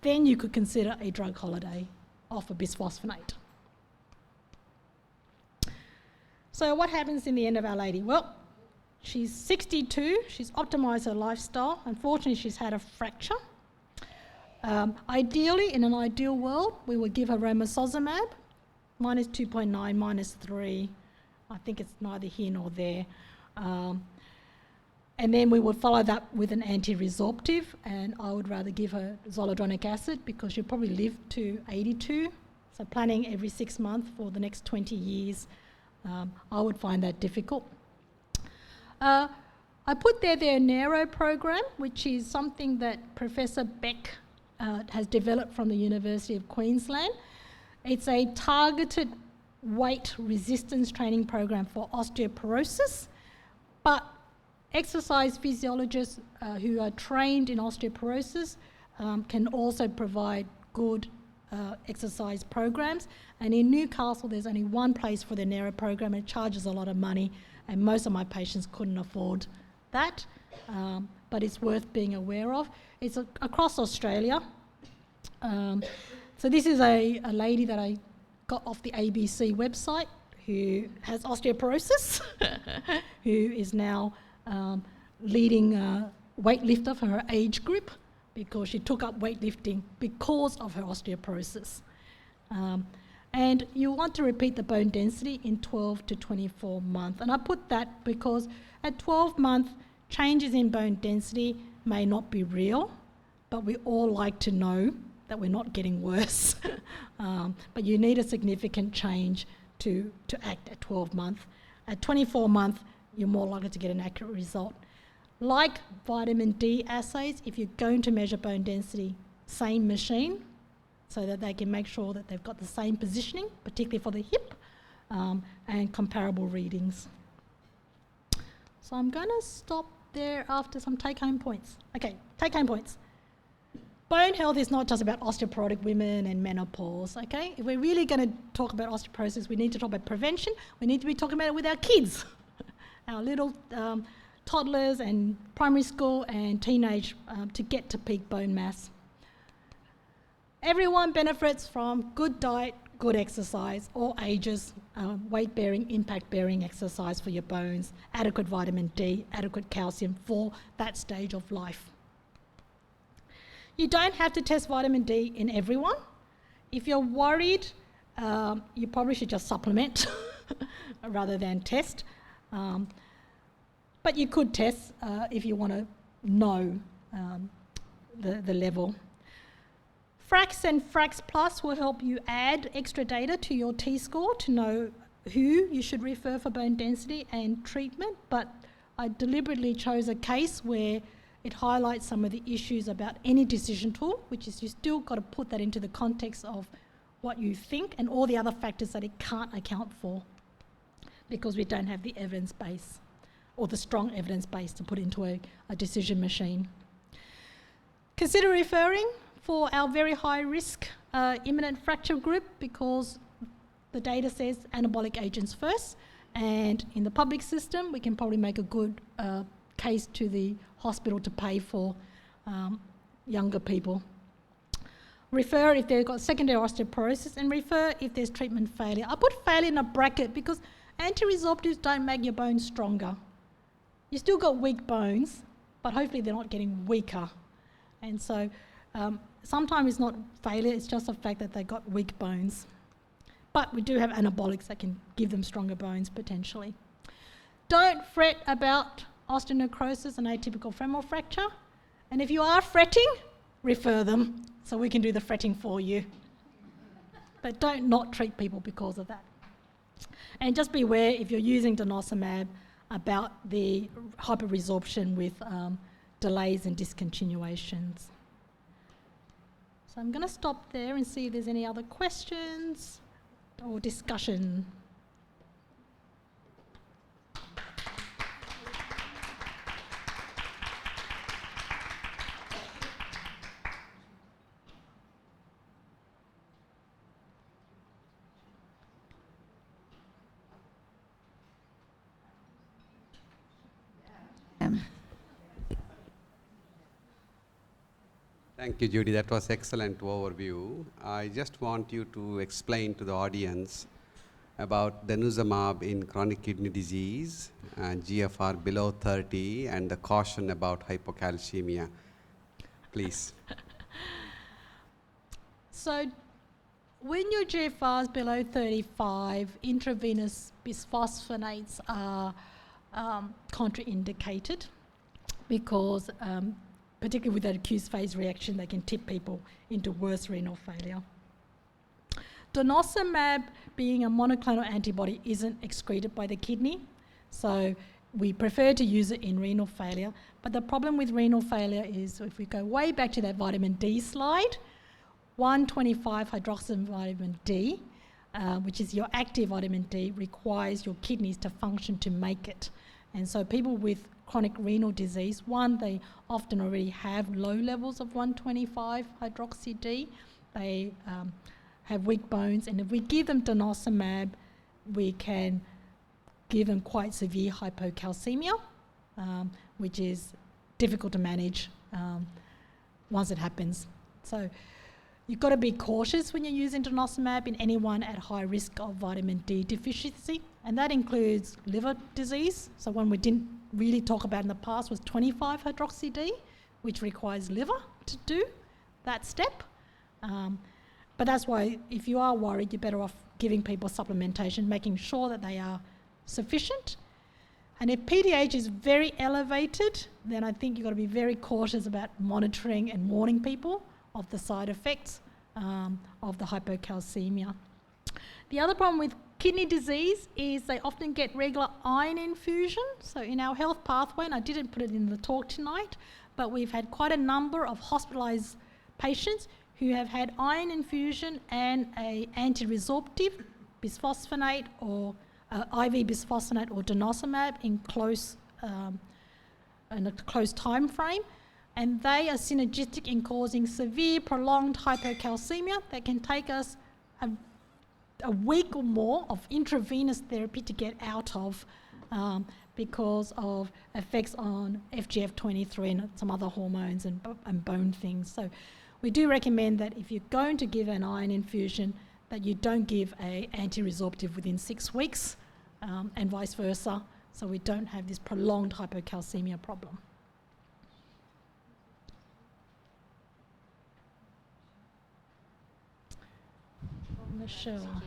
then you could consider a drug holiday off a bisphosphonate. So what happens in the end of Our Lady? Well, she's 62, she's optimised her lifestyle. Unfortunately, she's had a fracture. Ideally, in an ideal world, we would give her romosozumab, minus 2.9, minus 3. I think it's neither here nor there. And then we would follow that with an anti-resorptive, and I would rather give her zoledronic acid because she'll probably live to 82. So planning every 6 months for the next 20 years, I would find that difficult. I put there the Enero program, which is something that Professor Beck has developed from the University of Queensland. It's a targeted weight resistance training program for osteoporosis, but exercise physiologists who are trained in osteoporosis can also provide good exercise programs. And in Newcastle, there's only one place for the Enero program. It charges a lot of money, and most of my patients couldn't afford that, but it's worth being aware of. It's across Australia. So this is a lady that I got off the ABC website who has osteoporosis, who is now leading weightlifter for her age group because she took up weightlifting because of her osteoporosis. And you want to repeat the bone density in 12 to 24 months. And I put that because at 12 months, changes in bone density may not be real, but we all like to know that we're not getting worse. But you need a significant change to act at 12 months. At 24 months, you're more likely to get an accurate result. Like vitamin D assays, if you're going to measure bone density, same machine, so that they can make sure that they've got the same positioning, particularly for the hip, and comparable readings. So I'm going to stop there after some take-home points. Okay, take-home points. Bone health is not just about osteoporotic women and menopause, okay? If we're really going to talk about osteoporosis, we need to talk about prevention. We need to be talking about it with our kids, our little toddlers and primary school and teenage to get to peak bone mass. Everyone benefits from good diet, good exercise, all ages, weight-bearing, impact-bearing exercise for your bones, adequate vitamin D, adequate calcium for that stage of life. You don't have to test vitamin D in everyone. If you're worried, you probably should just supplement rather than test. But you could test if you want to know the level. FRAX and FRAX Plus will help you add extra data to your T-score to know who you should refer for bone density and treatment, but I deliberately chose a case where it highlights some of the issues about any decision tool, which is you still got to put that into the context of what you think and all the other factors that it can't account for because we don't have the evidence base. or the strong evidence base to put into a decision machine. Consider referring for our very high risk imminent fracture group, because the data says anabolic agents first, and in the public system we can probably make a good case to the hospital to pay for younger people. Refer if they've got secondary osteoporosis, and refer if there's treatment failure. I put failure in a bracket because anti-resorptives don't make your bones stronger. You still got weak bones, but hopefully they're not getting weaker. And so sometimes it's not failure, it's just the fact that they've got weak bones. But we do have anabolics that can give them stronger bones potentially. Don't fret about osteonecrosis and atypical femoral fracture. And if you are fretting, refer them so we can do the fretting for you. But don't not treat people because of that. And just be aware if you're using denosumab about the hyperresorption with delays and discontinuations. So I'm going to stop there and see if there's any other questions or discussion. Thank you, Judy. That was excellent overview. I just want you to explain to the audience about denosumab in chronic kidney disease and GFR below 30 and the caution about hypocalcemia. Please. So when your GFR is below 35, intravenous bisphosphonates are contraindicated because particularly with that acute phase reaction, they can tip people into worse renal failure. Denosumab, being a monoclonal antibody, isn't excreted by the kidney, so we prefer to use it in renal failure. But the problem with renal failure is, if we go way back to that vitamin D slide, 125 hydroxy vitamin D, which is your active vitamin D, requires your kidneys to function to make it. And so people with chronic renal disease, one, they often already have low levels of 125 hydroxy D. They have weak bones, and if we give them denosumab, we can give them quite severe hypocalcemia, which is difficult to manage once it happens. So you've got to be cautious when you're using denosumab in anyone at high risk of vitamin D deficiency, and that includes liver disease. So one we didn't really talk about in the past was 25 hydroxy D, which requires liver to do that step. But that's why if you are worried, you're better off giving people supplementation, making sure that they are sufficient. And if PTH is very elevated, then I think you've got to be very cautious about monitoring and warning people of the side effects of the hypocalcemia. The other problem with kidney disease is they often get regular iron infusion. So in our health pathway, and I didn't put it in the talk tonight, but we've had quite a number of hospitalised patients who have had iron infusion and a anti-resorptive bisphosphonate or IV bisphosphonate or denosumab in a close time frame, and they are synergistic in causing severe prolonged hypocalcemia that can take us a week or more of intravenous therapy to get out of because of effects on FGF23 and some other hormones and bone things. So we do recommend that if you're going to give an iron infusion, that you don't give an anti-resorptive within 6 weeks and vice versa, so we don't have this prolonged hypocalcemia problem. Michelle.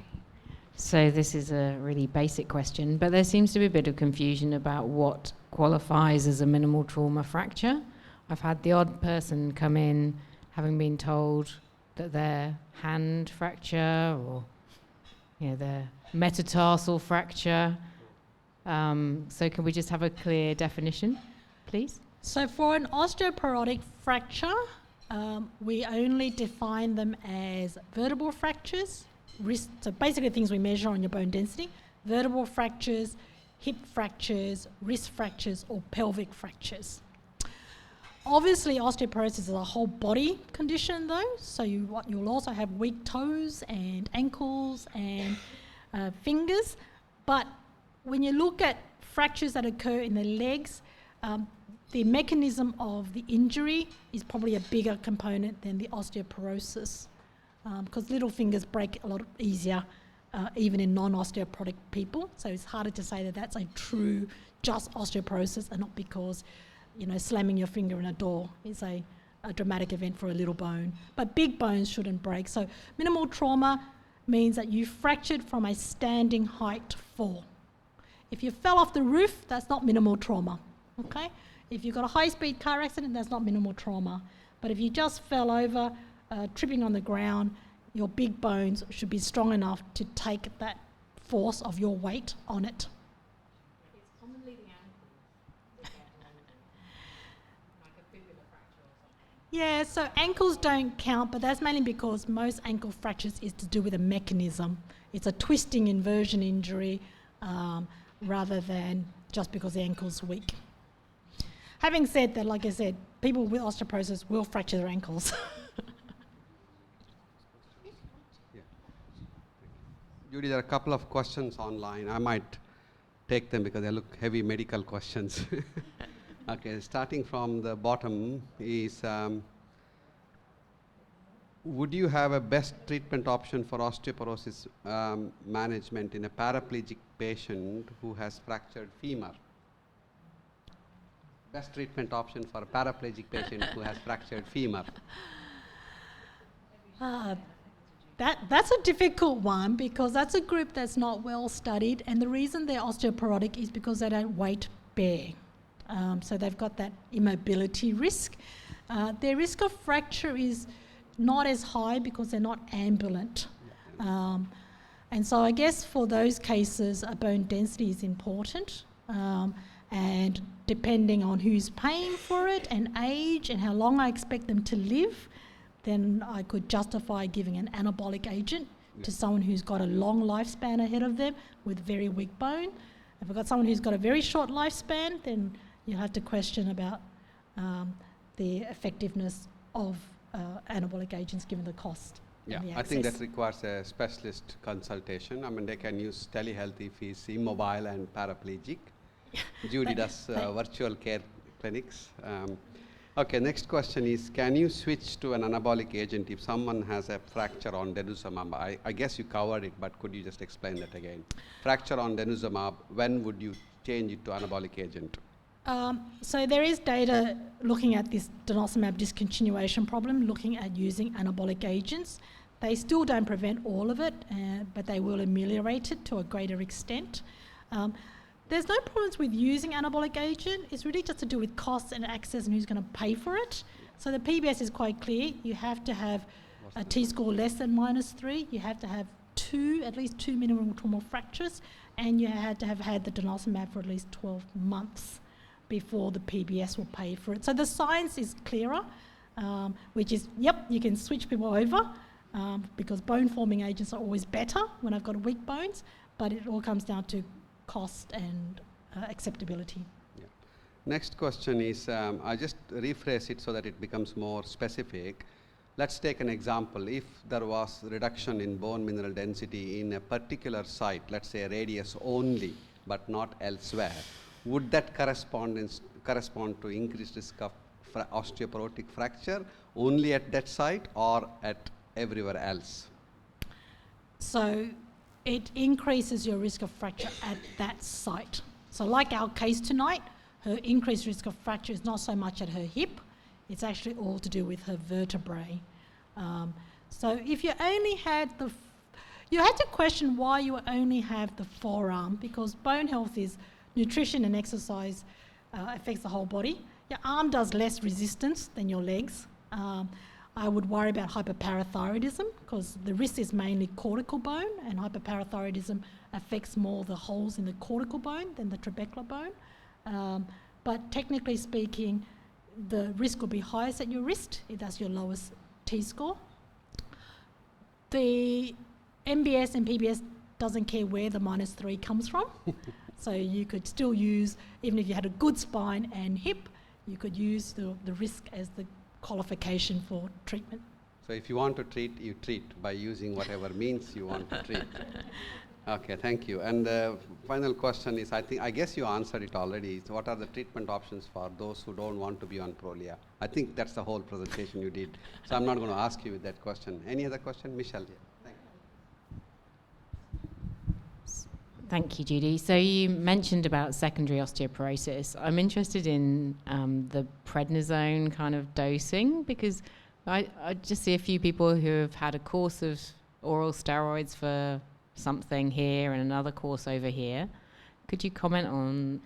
So this is a really basic question, but there seems to be a bit of confusion about what qualifies as a minimal trauma fracture. I've had the odd person come in having been told that their hand fracture or their metatarsal fracture. So can we just have a clear definition, please? So for an osteoporotic fracture, we only define them as vertebral fractures. So basically things we measure on your bone density. Vertebral fractures hip fractures, wrist fractures, or pelvic fractures. Obviously, osteoporosis is a whole body condition though, so you'll also have weak toes and ankles and fingers, but when you look at fractures that occur in the legs, the mechanism of the injury is probably a bigger component than the osteoporosis, because little fingers break a lot easier even in non-osteoporotic people, so it's harder to say that that's a true just osteoporosis and not because slamming your finger in a door is a dramatic event for a little bone. But big bones shouldn't break. So minimal trauma means that you fractured from a standing height fall. If you fell off the roof, that's not minimal trauma, okay? If you've got a high-speed car accident, that's not minimal trauma. But if you just fell over, tripping on the ground, your big bones should be strong enough to take that force of your weight on it. Yeah, so ankles don't count, but that's mainly because most ankle fractures is to do with a mechanism. It's a twisting inversion injury rather than just because the ankle's weak. Having said that, like I said, people with osteoporosis will fracture their ankles. Judy, there are a couple of questions online. I might take them because they look heavy medical questions. Okay, starting from the bottom is, would you have a best treatment option for osteoporosis management in a paraplegic patient who has fractured femur? Best treatment option for a paraplegic patient who has fractured femur? That's a difficult one because that's a group that's not well studied, and the reason they're osteoporotic is because they don't weight bear. So they've got that immobility risk. Their risk of fracture is not as high because they're not ambulant. And so I guess for those cases, a bone density is important. And depending on who's paying for it and age and how long I expect them to live, then I could justify giving an anabolic agent to someone who's got a long lifespan ahead of them with very weak bone. If I've got someone who's got a very short lifespan, then you'll have to question about the effectiveness of anabolic agents given the cost. Yeah, and the I think access. that requires a specialist consultation. I mean, they can use telehealth if he's immobile and paraplegic. Judy does virtual care clinics. Okay, next question is, can you switch to an anabolic agent if someone has a fracture on denosumab? I guess you covered it, but could you just explain that again? Fracture on denosumab, when would you change it to anabolic agent? So there is data looking at this denosumab discontinuation problem, looking at using anabolic agents. They still don't prevent all of it, but they will ameliorate it to a greater extent. There's no problems with using anabolic agent. It's really just to do with costs and access and who's going to pay for it. So the PBS is quite clear. You have to have a T-score less than -3. You have to have at least two minimal trauma fractures, and you had to have had the denosumab for at least 12 months before the PBS will pay for it. So the science is clearer, which is, yep, you can switch people over because bone-forming agents are always better when I've got weak bones, but it all comes down to cost and acceptability. Yeah. Next question is, I just rephrase it so that it becomes more specific. Let's take an example. If there was reduction in bone mineral density in a particular site, let's say radius only, but not elsewhere, would that correspond to increased risk of osteoporotic fracture only at that site or at everywhere else? So it increases your risk of fracture at that site. So like our case tonight, her increased risk of fracture is not so much at her hip, it's actually all to do with her vertebrae. So if you only had you had to question why you only have the forearm, because bone health is nutrition and exercise affects the whole body. Your arm does less resistance than your legs. I would worry about hyperparathyroidism because the risk is mainly cortical bone, and hyperparathyroidism affects more the holes in the cortical bone than the trabecular bone. But technically speaking, the risk will be highest at your wrist if that's your lowest T-score. The MBS and PBS doesn't care where the -3 comes from. So you could still use, even if you had a good spine and hip, you could use the risk as the qualification for treatment. So if you want to treat, you treat by using whatever means you want to treat. Okay, thank you. And the final question is, I guess you answered it already. So what are the treatment options for those who don't want to be on Prolia? I think that's the whole presentation you did. So I'm not going to ask you that question. Any other question? Michelle? Yeah. Thank you, Judy. So you mentioned about secondary osteoporosis. I'm interested in the prednisone kind of dosing, because I just see a few people who have had a course of oral steroids for something here and another course over here. Could you comment on,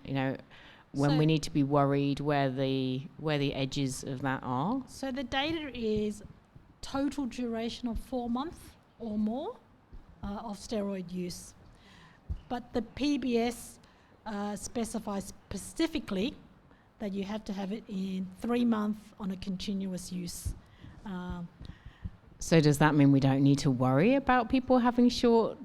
when we need to be worried where the edges of that are? So the data is total duration of 4 months or more of steroid use. But the PBS specifies specifically that you have to have it in 3 months on a continuous use. So does that mean we don't need to worry about people having short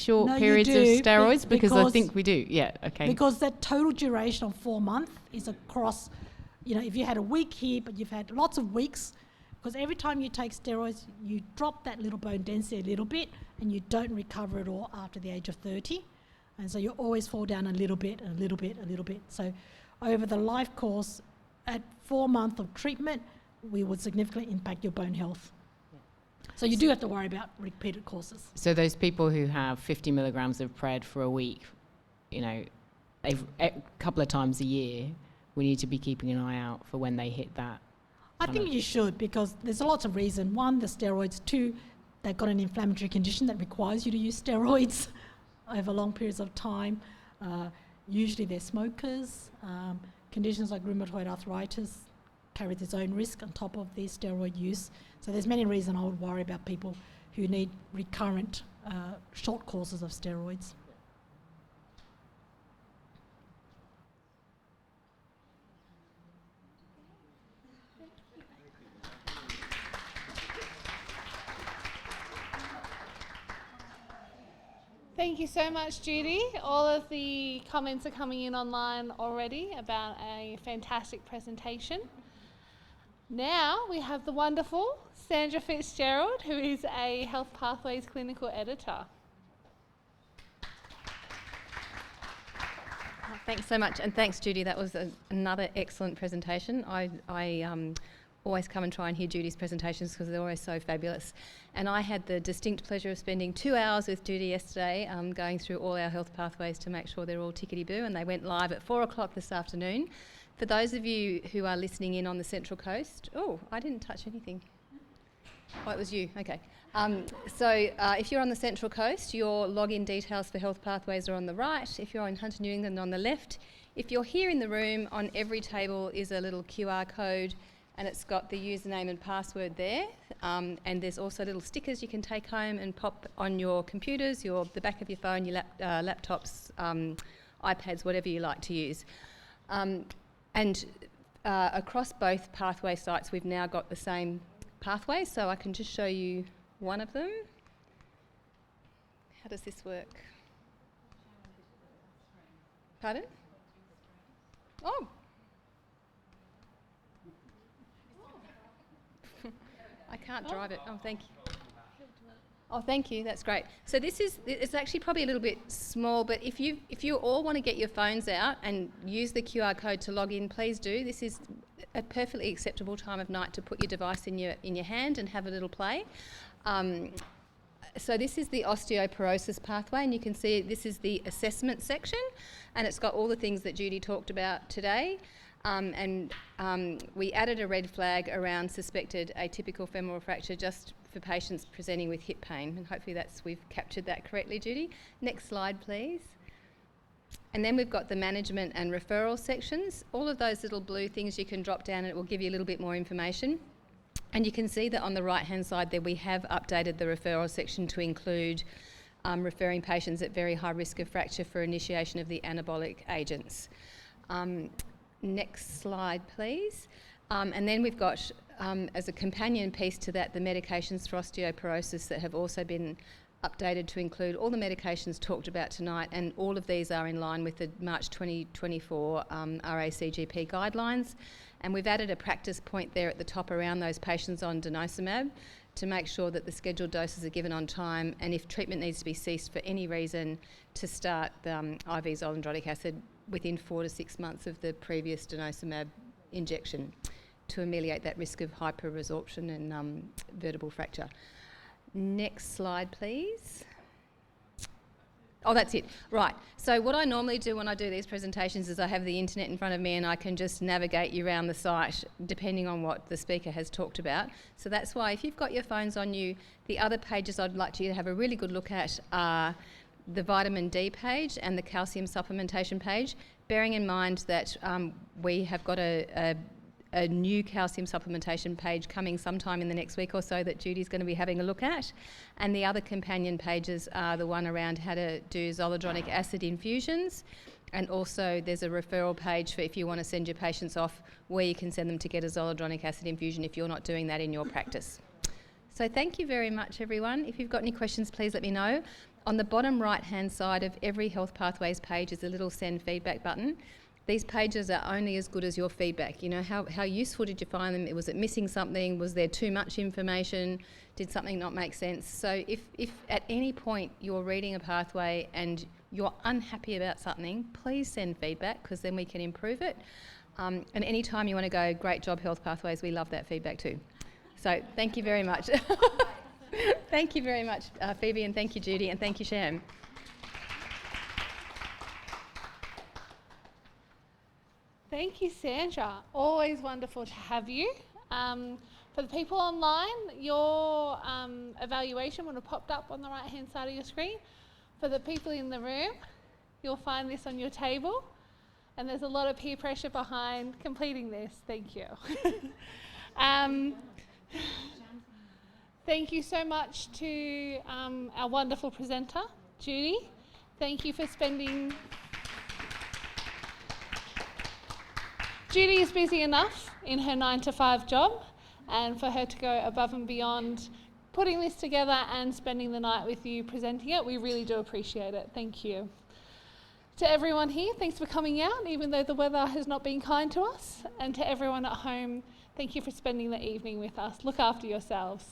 No, periods you of do, steroids? Because I because- think we do. Yeah, okay. Because that total duration of 4 months is across, if you had a week here, but you've had lots of weeks, because every time you take steroids, you drop that little bone density a little bit, and you don't recover it all after the age of 30. And so you always fall down a little bit, a little bit, a little bit. So over the life course, at 4 months of treatment, we would significantly impact your bone health. So you do have to worry about repeated courses. So those people who have 50 milligrams of pred for a week, a couple of times a year, we need to be keeping an eye out for when they hit that. I think you should, because there's lots of reasons. One, the steroids. Two, they've got an inflammatory condition that requires you to use steroids over long periods of time. Usually they're smokers. Conditions like rheumatoid arthritis carry its own risk on top of their steroid use. So there's many reasons I would worry about people who need recurrent short courses of steroids. Thank you so much, Judy. All of the comments are coming in online already about a fantastic presentation. Now we have the wonderful Sandra Fitzgerald, who is a Health Pathways clinical editor. Thanks so much, and thanks, Judy. That was another excellent presentation. I always come and try and hear Judy's presentations because they're always so fabulous. And I had the distinct pleasure of spending 2 hours with Judy yesterday, going through all our health pathways to make sure they're all tickety-boo, and they went live at 4 o'clock this afternoon. For those of you who are listening in on the Central Coast, I didn't touch anything. Oh, it was you, okay. If you're on the Central Coast, your login details for Health Pathways are on the right. If you're in Hunter New England, on the left. If you're here in the room, on every table is a little QR code, and it's got the username and password there. And there's also little stickers you can take home and pop on your computers, the back of your phone, your laptops, iPads, whatever you like to use. Across both pathway sites, we've now got the same pathway, so I can just show you one of them. How does this work? Pardon? Oh. I can't drive it. Oh, thank you. Oh, thank you. That's great. So it's actually probably a little bit small, but if you all want to get your phones out and use the QR code to log in, please do. This is a perfectly acceptable time of night to put your device in your hand and have a little play. So this is the osteoporosis pathway, and you can see this is the assessment section, and it's got all the things that Judy talked about today. We added a red flag around suspected atypical femoral fracture just for patients presenting with hip pain, and hopefully we've captured that correctly, Judy. Next slide, please. And then we've got the management and referral sections. All of those little blue things you can drop down and it will give you a little bit more information. And you can see that on the right-hand side there we have updated the referral section to include referring patients at very high risk of fracture for initiation of the anabolic agents. Next slide, please. And then we've got, as a companion piece to that, the medications for osteoporosis that have also been updated to include all the medications talked about tonight, and all of these are in line with the March 2024 RACGP guidelines. And we've added a practice point there at the top around those patients on denosumab to make sure that the scheduled doses are given on time, and if treatment needs to be ceased for any reason, to start the IV zoledronic acid within 4 to 6 months of the previous denosumab injection to ameliorate that risk of hyperresorption and vertebral fracture. Next slide, please. Oh, that's it. Right. So what I normally do when I do these presentations is I have the internet in front of me and I can just navigate you around the site depending on what the speaker has talked about. So that's why if you've got your phones on you, the other pages I'd like you to have a really good look at are the vitamin D page and the calcium supplementation page, bearing in mind that we have got a new calcium supplementation page coming sometime in the next week or so that Judy's going to be having a look at. And the other companion pages are the one around how to do zoledronic acid infusions. And also there's a referral page for if you want to send your patients off where you can send them to get a zoledronic acid infusion if you're not doing that in your practice. So thank you very much, everyone. If you've got any questions, please let me know. On the bottom right-hand side of every Health Pathways page is a little send feedback button. These pages are only as good as your feedback. You know, how useful did you find them? Was it missing something? Was there too much information? Did something not make sense? So if at any point you're reading a pathway and you're unhappy about something, please send feedback because then we can improve it. And any time you want to go, great job, Health Pathways, we love that feedback too. So thank you very much. Thank you very much, Phoebe, and thank you, Judy, and thank you, Sham. Thank you, Sandra. Always wonderful to have you. For the people online, your evaluation would have popped up on the right-hand side of your screen. For the people in the room, you'll find this on your table. And there's a lot of peer pressure behind completing this. Thank you. Thank you so much to our wonderful presenter, Judy. Thank you for spending... Judy is busy enough in her 9-to-5 job, and for her to go above and beyond putting this together and spending the night with you presenting it, we really do appreciate it. Thank you. To everyone here, thanks for coming out, even though the weather has not been kind to us. And to everyone at home, thank you for spending the evening with us. Look after yourselves.